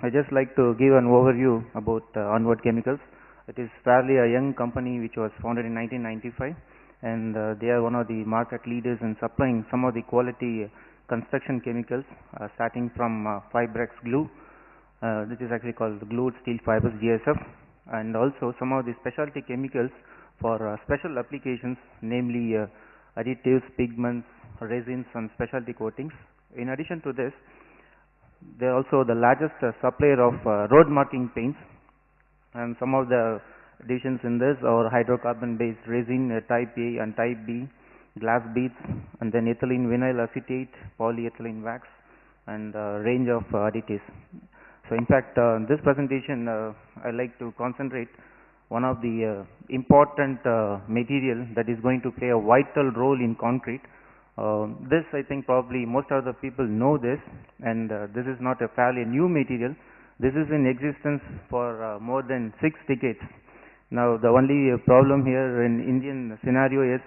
I just like to give an overview about Onward Chemicals. It is fairly a young company which was founded in 1995, and they are one of the market leaders in supplying some of the quality construction chemicals, starting from Fibrex glue, which is actually called glued steel fibers, GSF, and also some of the specialty chemicals for special applications, namely additives, pigments, resins and specialty coatings. In addition to this, they are also the largest supplier of road marking paints, and some of the additions in this are hydrocarbon based resin type A and type B, glass beads, and then ethylene vinyl acetate, polyethylene wax, and a range of additives. So in fact, this presentation I like to concentrate one of the important material that is going to play a vital role in concrete. This I think probably most of the people know this, and this is not a fairly new material. This is in existence for more than 6 decades. Now the only problem here in Indian scenario is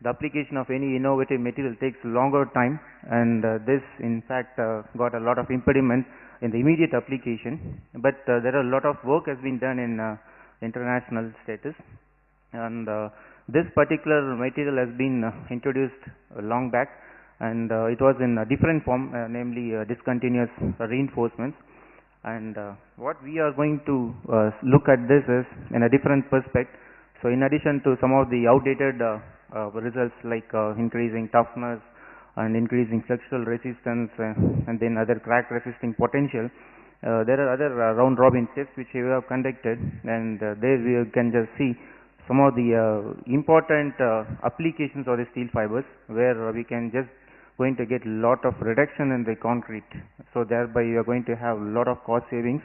the application of any innovative material takes longer time, and this in fact got a lot of impediment in the immediate application, but there are a lot of work has been done in international status, and this particular material has been introduced long back, and it was in a different form, namely discontinuous reinforcements. And what we are going to look at this is in a different perspective. So in addition to some of the outdated results like increasing toughness and increasing flexural resistance and then other crack resisting potential, there are other round robin tests which we have conducted, and there we can just see some of the important applications of the steel fibers where we can just going to get lot of reduction in the concrete, so thereby we are going to have a lot of cost savings,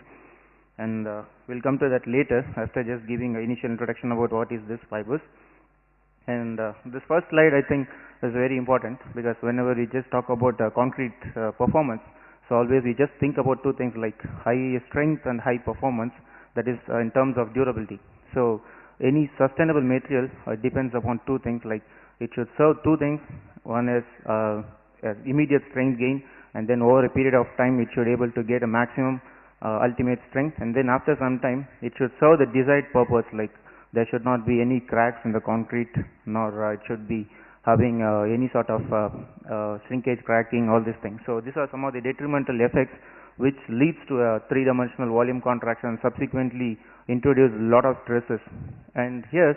and we'll come to that later after just giving an initial introduction about what is this fibers. And this first slide I think is very important, because whenever we just talk about concrete performance, so always we just think about two things like high strength and high performance, that is in terms of durability. So any sustainable material depends upon two things, like it should serve two things. One is immediate strength gain, and then over a period of time it should able to get a maximum ultimate strength, and then after some time it should serve the desired purpose, like there should not be any cracks in the concrete, nor it should be having any sort of shrinkage, cracking, all these things. So these are some of the detrimental effects which leads to a three-dimensional volume contraction and subsequently introduce a lot of stresses. And here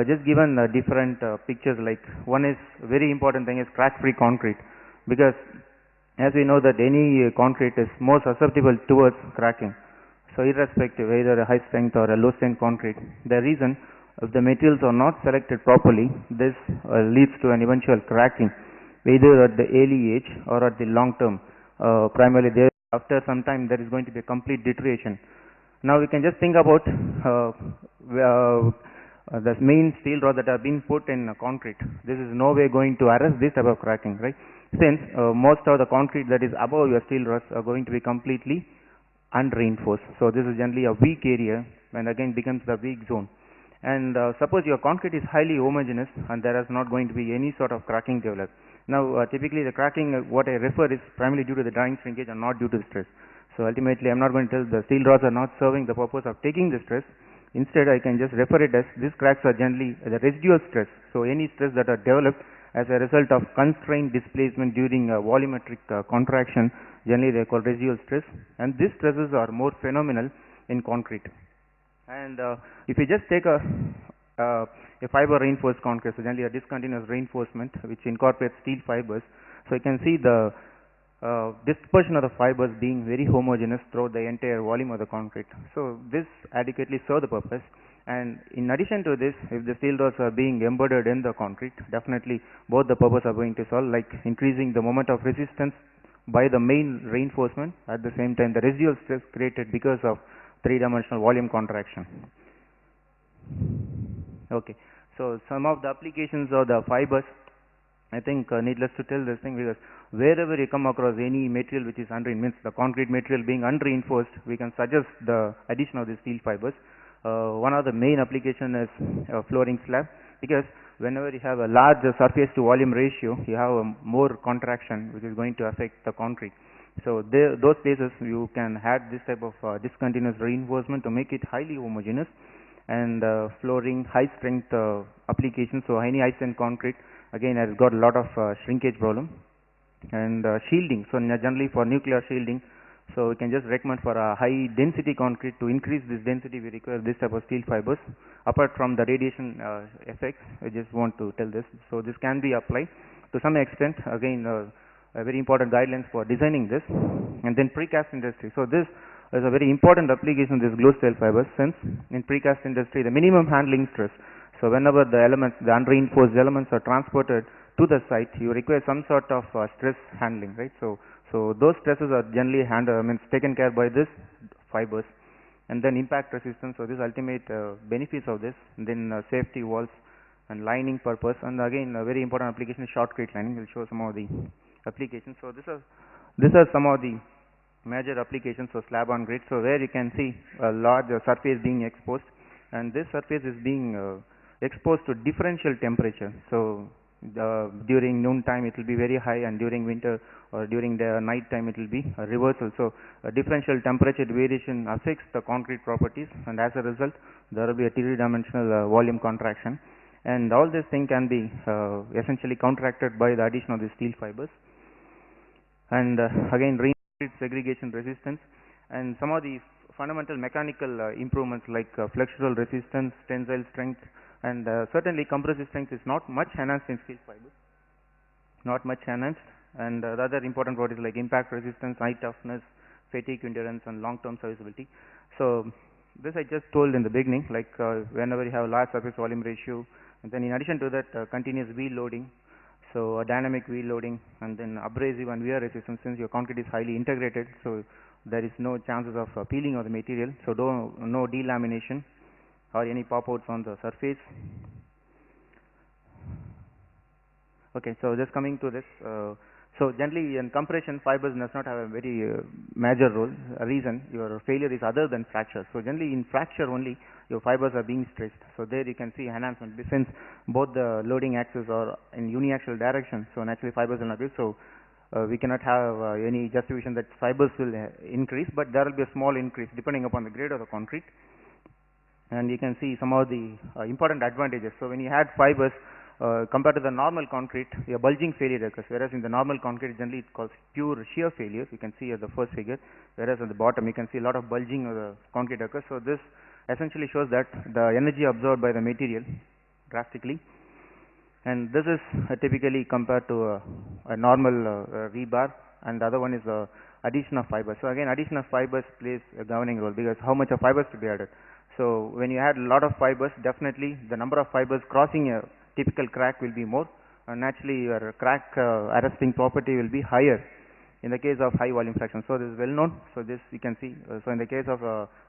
just given different pictures, like one is very important thing is crack-free concrete, because as we know that any concrete is more susceptible towards cracking. So irrespective either a high strength or a low strength concrete, the reason if the materials are not selected properly, this leads to an eventual cracking either at the early age or at the long term. Primarily there, after some time there is going to be a complete deterioration. Now we can just think about the main steel rods that have been put in concrete. This is no way going to arrest this type of cracking, right? Since most of the concrete that is above your steel rods are going to be completely unreinforced. So this is generally a weak area, and again becomes the weak zone. And suppose your concrete is highly homogeneous and there is not going to be any sort of cracking developed. Now typically the cracking what I refer is primarily due to the drying shrinkage and not due to the stress. So ultimately I am not going to tell the steel rods are not serving the purpose of taking the stress. Instead I can just refer it as these cracks are generally the residual stress. So any stress that are developed as a result of constrained displacement during volumetric contraction, generally they are called residual stress, and these stresses are more phenomenal in concrete. And if you just take a fiber reinforced concrete, so generally a discontinuous reinforcement which incorporates steel fibers, so you can see the dispersion of the fibers being very homogeneous throughout the entire volume of the concrete. So this adequately serves the purpose. And in addition to this, if the steel rods are being embedded in the concrete, definitely both the purpose are going to solve, like increasing the moment of resistance by the main reinforcement, at the same time the residual stress created because of three-dimensional volume contraction. Okay, so some of the applications of the fibers, I think needless to tell this thing, because wherever you come across any material which is means the concrete material being unreinforced, we can suggest the addition of the steel fibers. One of the main application is flooring slab, because whenever you have a large surface to volume ratio, you have more contraction which is going to affect the concrete. So those places you can add this type of discontinuous reinforcement to make it highly homogeneous, and flooring high strength application. So any high strength concrete again has got a lot of shrinkage problem, and shielding. So generally for nuclear shielding, so we can just recommend for a high density concrete. To increase this density we require this type of steel fibers. Apart from the radiation effects, I just want to tell this. So this can be applied to some extent. Again a very important guidelines for designing this. And then precast industry. So this is a very important application, this glue steel fibers, since in precast industry the minimum handling stress. So whenever the elements, the unreinforced elements are transported to the site, you require some sort of stress handling, right? So those stresses are generally taken care by this fibers. And then impact resistance. So this ultimate benefits of this. And then safety walls and lining purpose. And again a very important application is shotcrete lining. We'll show some of the applications. So these are some of the major applications of slab on grade. So where you can see a large surface being exposed, and this surface is being exposed to differential temperature. So during noon time it will be very high, and during winter or during the night time it will be a reversal. So differential temperature variation affects the concrete properties, and as a result there will be a three-dimensional volume contraction. and all this thing can be essentially counteracted by the addition of the steel fibers. And again, reinforced segregation resistance, and some of the fundamental mechanical improvements like flexural resistance, tensile strength, and certainly compressive strength is not much enhanced in steel fibers, not much enhanced. And the other important word is like impact resistance, high toughness, fatigue endurance, and long-term serviceability. So this I just told in the beginning, like whenever you have large surface volume ratio, and then in addition to that continuous wheel loading, so dynamic wheel loading, and then abrasive and wear resistance, since your concrete is highly integrated, so there is no chances of peeling of the material, so no delamination or any pop outs on the surface. Okay, so just coming to this, so generally in compression, fibers does not have a very major role. A reason your failure is other than fracture. So generally in fracture only your fibers are being stressed. So there you can see enhancement, since both the loading axes are in uniaxial direction. So naturally fibers will not be. So we cannot have any justification that fibers will increase, but there will be a small increase depending upon the grade of the concrete. And you can see some of the important advantages. So when you add fibers, compared to the normal concrete, a bulging failure occurs, whereas in the normal concrete generally it calls pure shear failure. You can see at the first figure, whereas at the bottom you can see a lot of bulging of the concrete occurs. So this essentially shows that the energy absorbed by the material drastically, and this is typically compared to a normal rebar, and the other one is addition of fibers. So again, addition of fibers plays a governing role, because how much of fibers to be added. So when you add a lot of fibers, definitely the number of fibers crossing a typical crack will be more, and naturally your crack arresting property will be higher in the case of high volume fraction. So this is well known. So this you can see, so in the case of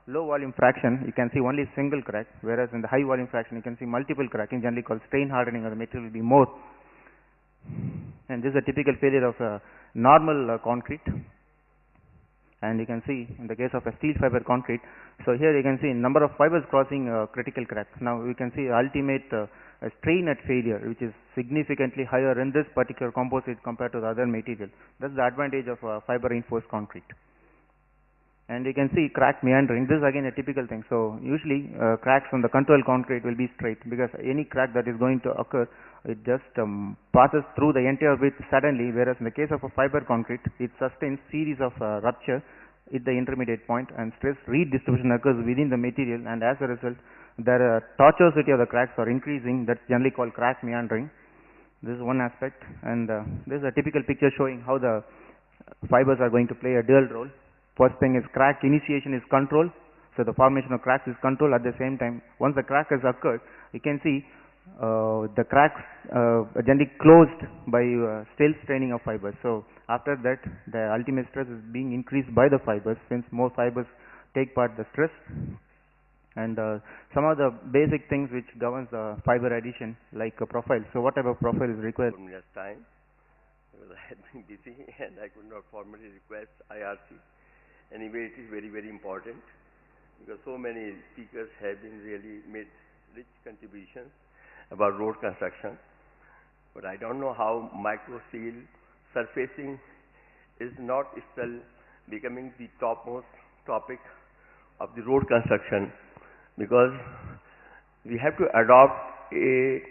low volume fraction you can see only single crack, whereas in the high volume fraction you can see multiple cracking, generally called strain hardening of the material will be more. And this is a typical failure of normal concrete. And you can see in the case of a steel fiber concrete, so here you can see number of fibers crossing critical crack. Now we can see ultimate strain at failure, which is significantly higher in this particular composite compared to the other material. That's the advantage of fiber reinforced concrete. And you can see crack meandering. This is again a typical thing. So usually cracks on the control concrete will be straight, because any crack that is going to occur, it just passes through the entire width suddenly, whereas in the case of a fiber concrete, it sustains series of rupture at the intermediate point, and stress redistribution occurs within the material, and as a result the tortuosity of the cracks are increasing. That's generally called crack meandering. This is one aspect, and this is a typical picture showing how the fibers are going to play a dual role. First thing is crack initiation is control, so the formation of cracks is control. At the same time, once the crack has occurred, you can see the cracks generally closed by still straining of fibers. So after that, the ultimate stress is being increased by the fibers, since more fibers take part the stress. And some of the basic things which governs the fiber addition, like a profile. So what type of profile is required? 4 minutes time, because I had been busy and I could not formally request IRC. Anyway, it is very, very important, because so many speakers have been really made rich contributions about road construction, but I don't know how micro steel surfacing is not still becoming the topmost topic of the road construction, because we have to adopt a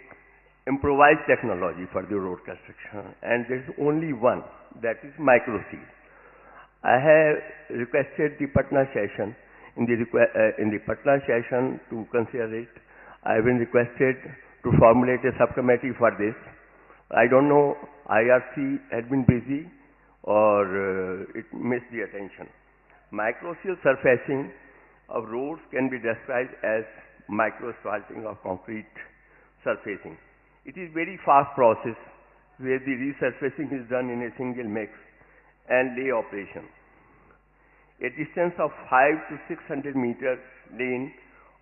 improvised technology for the road construction, and there is only one, that is micro steel. I have requested the Patna session, in the Patna session, to consider it. I have been requested to formulate a subcommittee for this. I don't know, IRC had been busy or it missed the attention. Microseal surfacing of roads can be described as microasphalting of concrete surfacing. It is very fast process where the resurfacing is done in a single mix and lay operation. A distance of 5 to 600 meters lane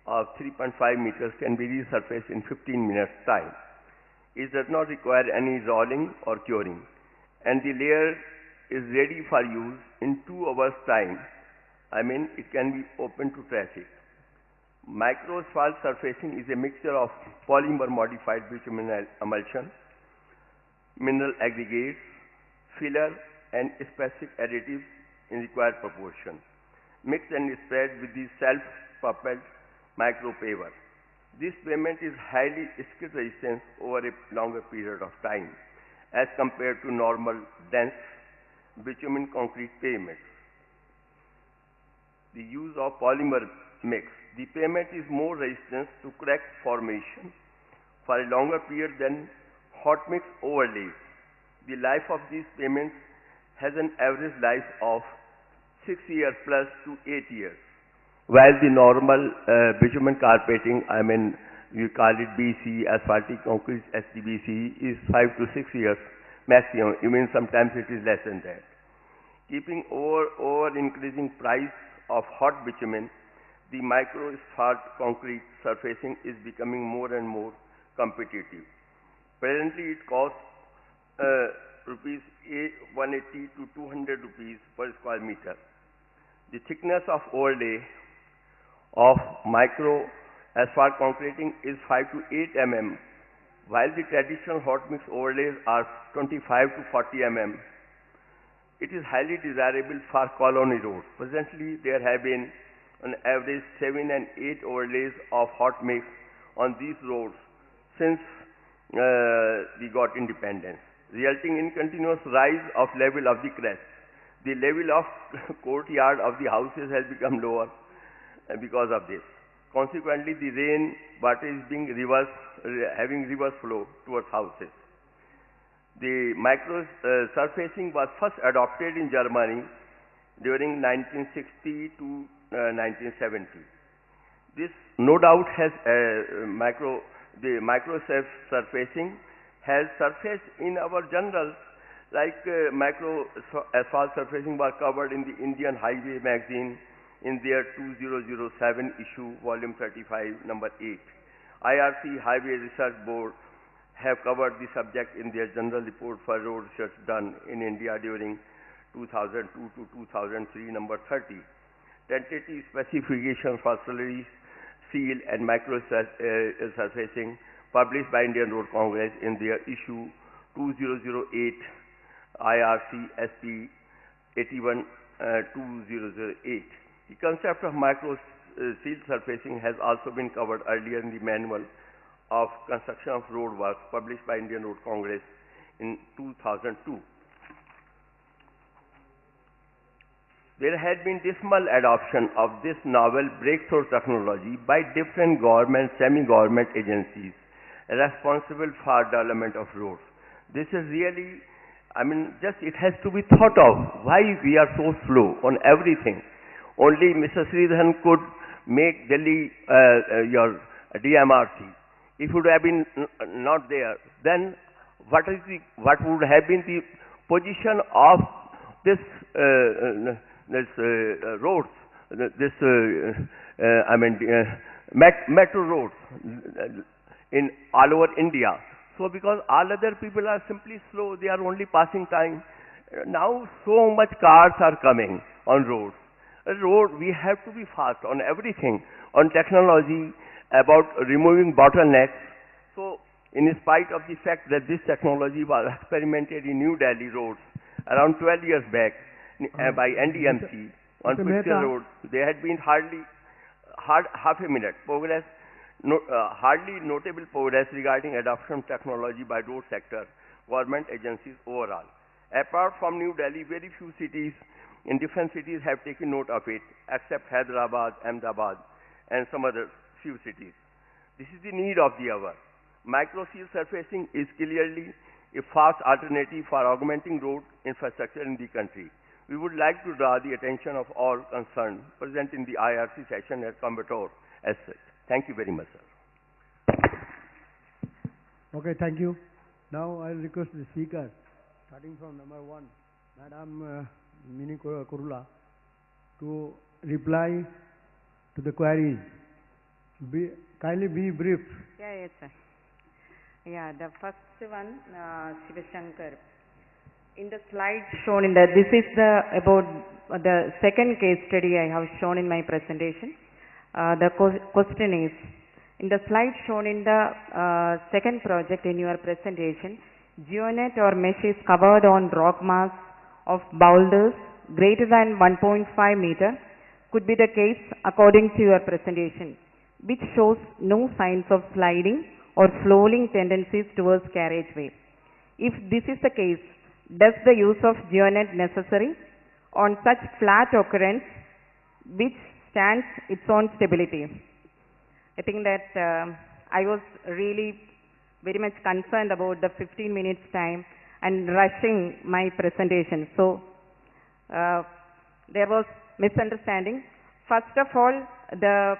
of 3.5 meters can be resurfaced in 15 minutes time. It does not require any rolling or curing, and the layer is ready for use in 2 hours time. I mean, it can be open to traffic. Microasphalt surfacing is a mixture of polymer modified bituminal emulsion, mineral aggregates, filler and specific additives in required proportion, mixed and spread with the self-propelled micropaver. This pavement is highly skid resistant over a longer period of time as compared to normal dense bitumen concrete pavements. The use of polymer mix. The pavement is more resistant to crack formation for a longer period than hot mix overlays. The life of these pavements has an average life of 6 years plus to 8 years. While the normal bitumen carpeting, we call it BC, asphaltic concrete SDBC, is 5 to 6 years maximum. Even sometimes it is less than that. Keeping over increasing price of hot bitumen, the micro asphalt concrete surfacing is becoming more and more competitive. Presently, it costs rupees 180 to 200 rupees per square meter. The thickness of overlay of micro asphalt concreting is 5 to 8 mm, while the traditional hot mix overlays are 25 to 40 mm. It is highly desirable for colony roads. Presently, there have been on average 7 and 8 overlays of hot mix on these roads since we got independence, resulting in continuous rise of level of the crest. The level of courtyard of the houses has become lower because of this. Consequently, the rain water is being having reverse flow towards houses. The micro surfacing was first adopted in Germany during 1960 to 1970. This no doubt has the micro surfacing has surfaced in our journals, like micro asphalt surfacing was covered in the Indian Highway magazine in their 2007 issue, volume 35, number 8. IRC Highway Research Board have covered the subject in their general report for road research done in India during 2002 to 2003, number 30. Tentative specification for slurry, seal and micro surfacing published by Indian Road Congress in their issue 2008 IRC SP 81 2008. The concept of micro seal surfacing has also been covered earlier in the manual of construction of road works published by Indian Road Congress in 2002. There had been dismal adoption of this novel breakthrough technology by different government, semi-government agencies responsible for development of roads. This is really, it has to be thought of why we are so slow on everything. Only Mr. Sridharan could make Delhi your DMRC. If it would have been not there, then what would have been the position of this roads, metro roads in all over India. So because all other people are simply slow, they are only passing time. Now so much cars are coming on roads. We have to be fast on everything, on technology, about removing bottlenecks. So in spite of the fact that this technology was experimented in New Delhi roads around 12 years back by NDMC on Pitcher Road, there had been hardly half a minute progress, hardly notable progress regarding adoption of technology by road sector, government agencies overall. Apart from New Delhi, very few cities in different cities have taken note of it, except Hyderabad, Ahmedabad, and some other few cities. This is the need of the hour. Micro seal surfacing is clearly a fast alternative for augmenting road infrastructure in the country. We would like to draw the attention of all concerned present in the IRC session at Coimbatore as such. Thank you very much, sir. Okay, thank you. Now I will request the speaker, starting from number 1, Madam Mini Kurula, to reply to the queries. Kindly be brief. Yeah, yes, sir. Yeah, the first one, Shivashankar. In the slide shown in this is about the second case study I have shown in my presentation. The question is, in the slide shown in the second project in your presentation, geonet or mesh is covered on rock mass of boulders greater than 1.5 meter. Could be the case according to your presentation. which shows no signs of sliding or flowing tendencies towards carriageway. If this is the case, does the use of geonet necessary on such flat occurrence which stands its own stability? I think that I was really very much concerned about the 15 minutes time and rushing my presentation. So there was misunderstanding. First of all, the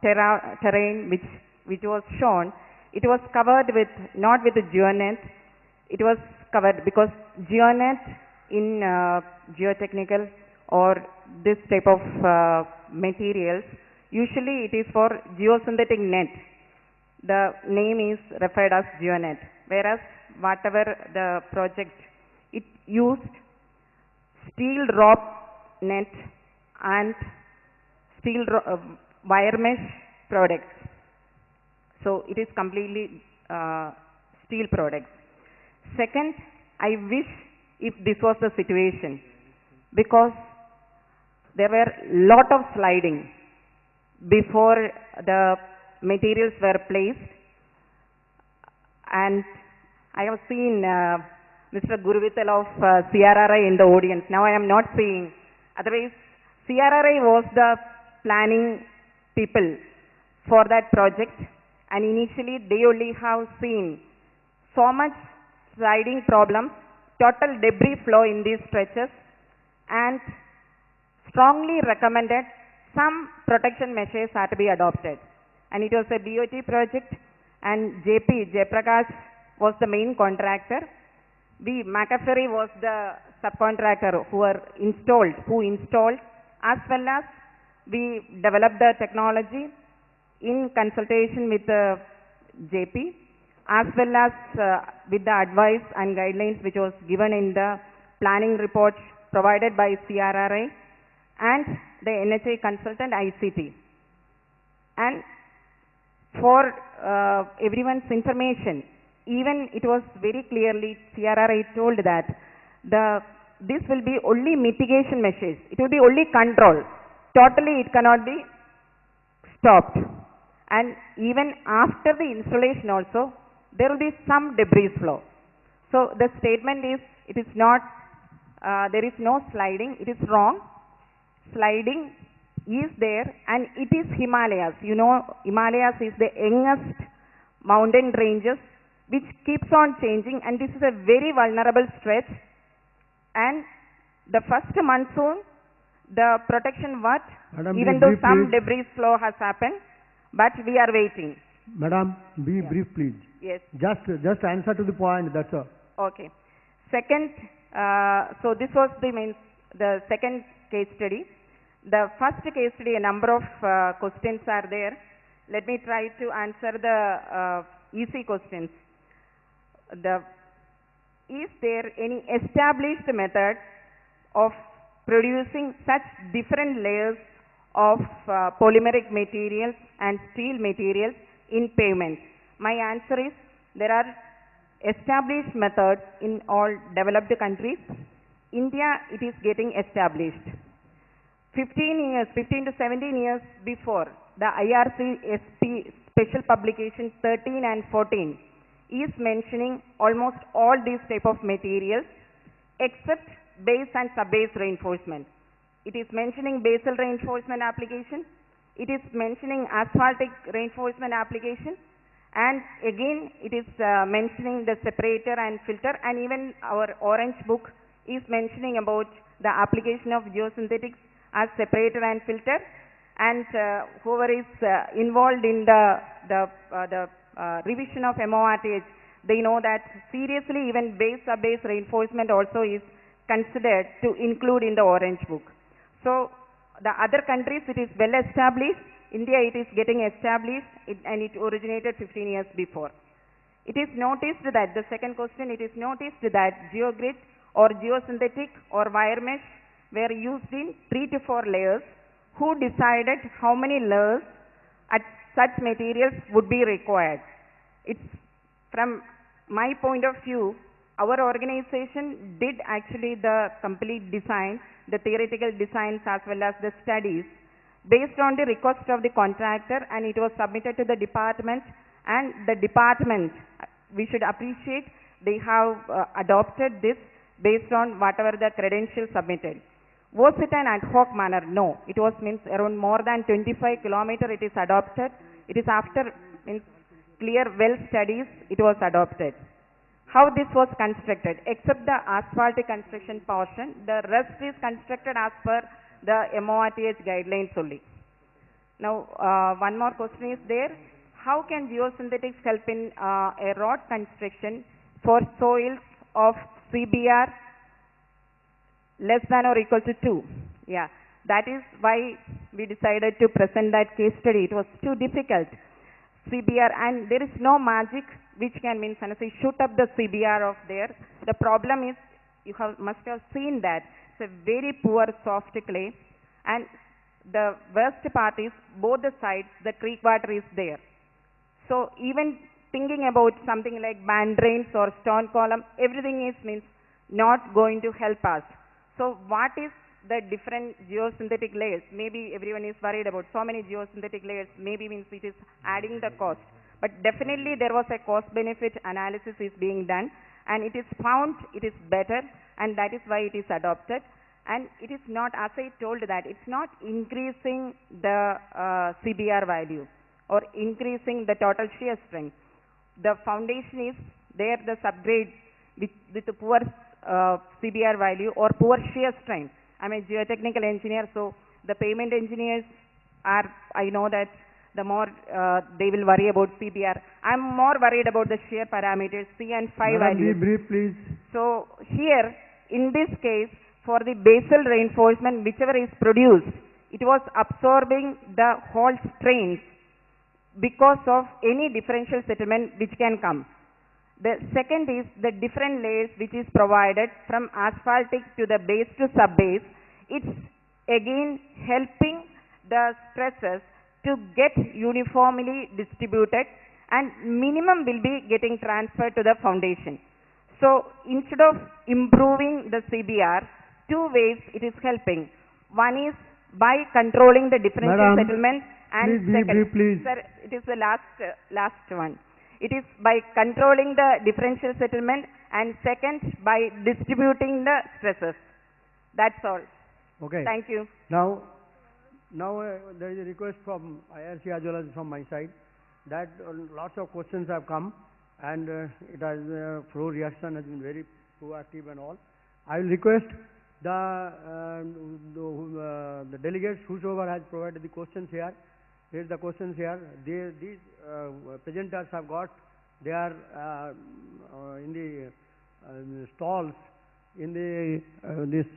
terrain which was shown, it was covered with, not with the geonet, it was covered because geonet in geotechnical or this type of materials, usually it is for geosynthetic net. The name is referred as geonet, whereas whatever the project, it used steel rope net and steel wire mesh products. So it is completely steel products. Second, I wish if this was the situation, because there were lot of sliding before the materials were placed, and I have seen Mr. Guruvital of CRRI in the audience. Now I am not seeing. Otherwise, CRRI was the planning people for that project, and initially they only have seen so much sliding problems, total debris flow in these stretches, and strongly recommended some protection measures are to be adopted. And it was a BOT project, and Jayaprakash was the main contractor. McAfee was the subcontractor who installed, as well as we developed the technology in consultation with JP, as well as with the advice and guidelines which was given in the planning report provided by CRRI and the NHI consultant ICT. And for everyone's information, even it was very clearly CRRI told that this will be only mitigation measures. It will be only control. Totally it cannot be stopped. And even after the installation also, there will be some debris flow. So the statement is, it is not, there is no sliding. It is wrong. Sliding is there, and it is Himalayas. You know, Himalayas is the youngest mountain ranges which keeps on changing, and this is a very vulnerable stretch. And the first monsoon, the protection what? Madam, even though some debris flow has happened, but we are waiting. Madam, be brief please. Yes. Just answer to the point, that's all. Okay. Second, so this was the second case study. The first case study, a number of questions are there. Let me try to answer the easy questions. Is there any established method of producing such different layers of polymeric materials and steel materials in pavements? My answer is, there are established methods in all developed countries. India, it is getting established. 15 to 17 years before, the IRC SP special publication 13 and 14 is mentioning almost all these type of materials except base and sub-base reinforcement. It is mentioning basal reinforcement application, it is mentioning asphaltic reinforcement application, and again it is mentioning the separator and filter, and even our orange book is mentioning about the application of geosynthetics as separator and filter. And whoever is involved in the revision of MORTH, they know that seriously even base sub-base reinforcement also is considered to include in the orange book. So the other countries, it is well established. India, it is getting established, and it originated 15 years before. It is noticed that, the second question, it is noticed that geogrid or geosynthetic or wire mesh were used in 3 to 4 layers. Who decided how many layers at such materials would be required? It's from my point of view, our organization did actually the complete design, the theoretical designs as well as the studies. based on the request of the contractor, and it was submitted to the department, and the department, we should appreciate, they have adopted this based on whatever the credentials submitted. Was it an ad hoc manner? No. It was means around more than 25 kilometer it is adopted. It is after means clear well studies it was adopted. How this was constructed? Except the asphaltic construction portion, the rest is constructed as per the MORTH guidelines only. Now, one more question is there. How can geosynthetics help in a road construction for soils of CBR less than or equal to 2? Yeah, that is why we decided to present that case study. It was too difficult. CBR, and there is no magic which can mean shoot up the CBR of there. The problem is, you must have seen that it's a very poor soft clay, and the worst part is both the sides the creek water is there. So even thinking about something like band drains or stone column, everything is means not going to help us. So what is the different geosynthetic layers? Maybe everyone is worried about so many geosynthetic layers, maybe means it is adding the cost. But definitely there was a cost benefit analysis is being done, and it is found it is better, and that is why it is adopted. And it is not, as I told that, it's not increasing the CBR value or increasing the total shear strength. The foundation is there, the subgrade with the poor CBR value or poor shear strength. I'm a geotechnical engineer, so the pavement engineers are, I know that the more they will worry about CBR. I'm more worried about the shear parameters, C and 5 values. Be brief, please. So here, in this case, for the basal reinforcement, whichever is produced, it was absorbing the whole strains because of any differential settlement which can come. The second is the different layers which is provided from asphaltic to the base to sub-base. It's again helping the stresses to get uniformly distributed, and minimum will be getting transferred to the foundation. So instead of improving the CBR, two ways it is helping. One is by controlling the differential settlement, and please second, please. Sir, it is the last one. It is by controlling the differential settlement, and second by distributing the stresses. That's all. Okay. Thank you. Now there is a request from IRC as well as from my side that lots of questions have come, and it has flow reaction has been very proactive and all. I will request the delegates whosoever has provided the questions here. Here's the questions here. These presenters have got their in the stalls in the this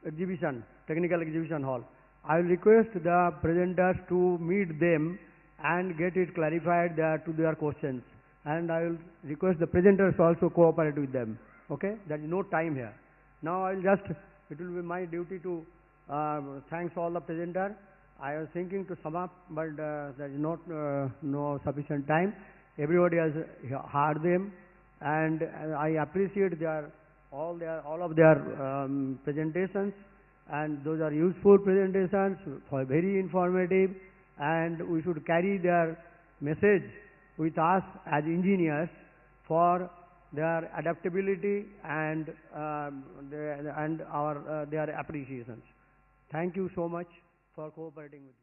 exhibition, technical exhibition hall. I will request the presenters to meet them and get it clarified to their questions, and I will request the presenters also cooperate with them. Okay, there is no time here. Now I will just, it will be my duty to thanks all the presenters. I was thinking to sum up, but there is not no sufficient time. Everybody has heard them, and I appreciate all of their presentations, and those are useful presentations, for very informative, and we should carry their message with us as engineers for their adaptability and their appreciations. Thank you so much for cooperating with me.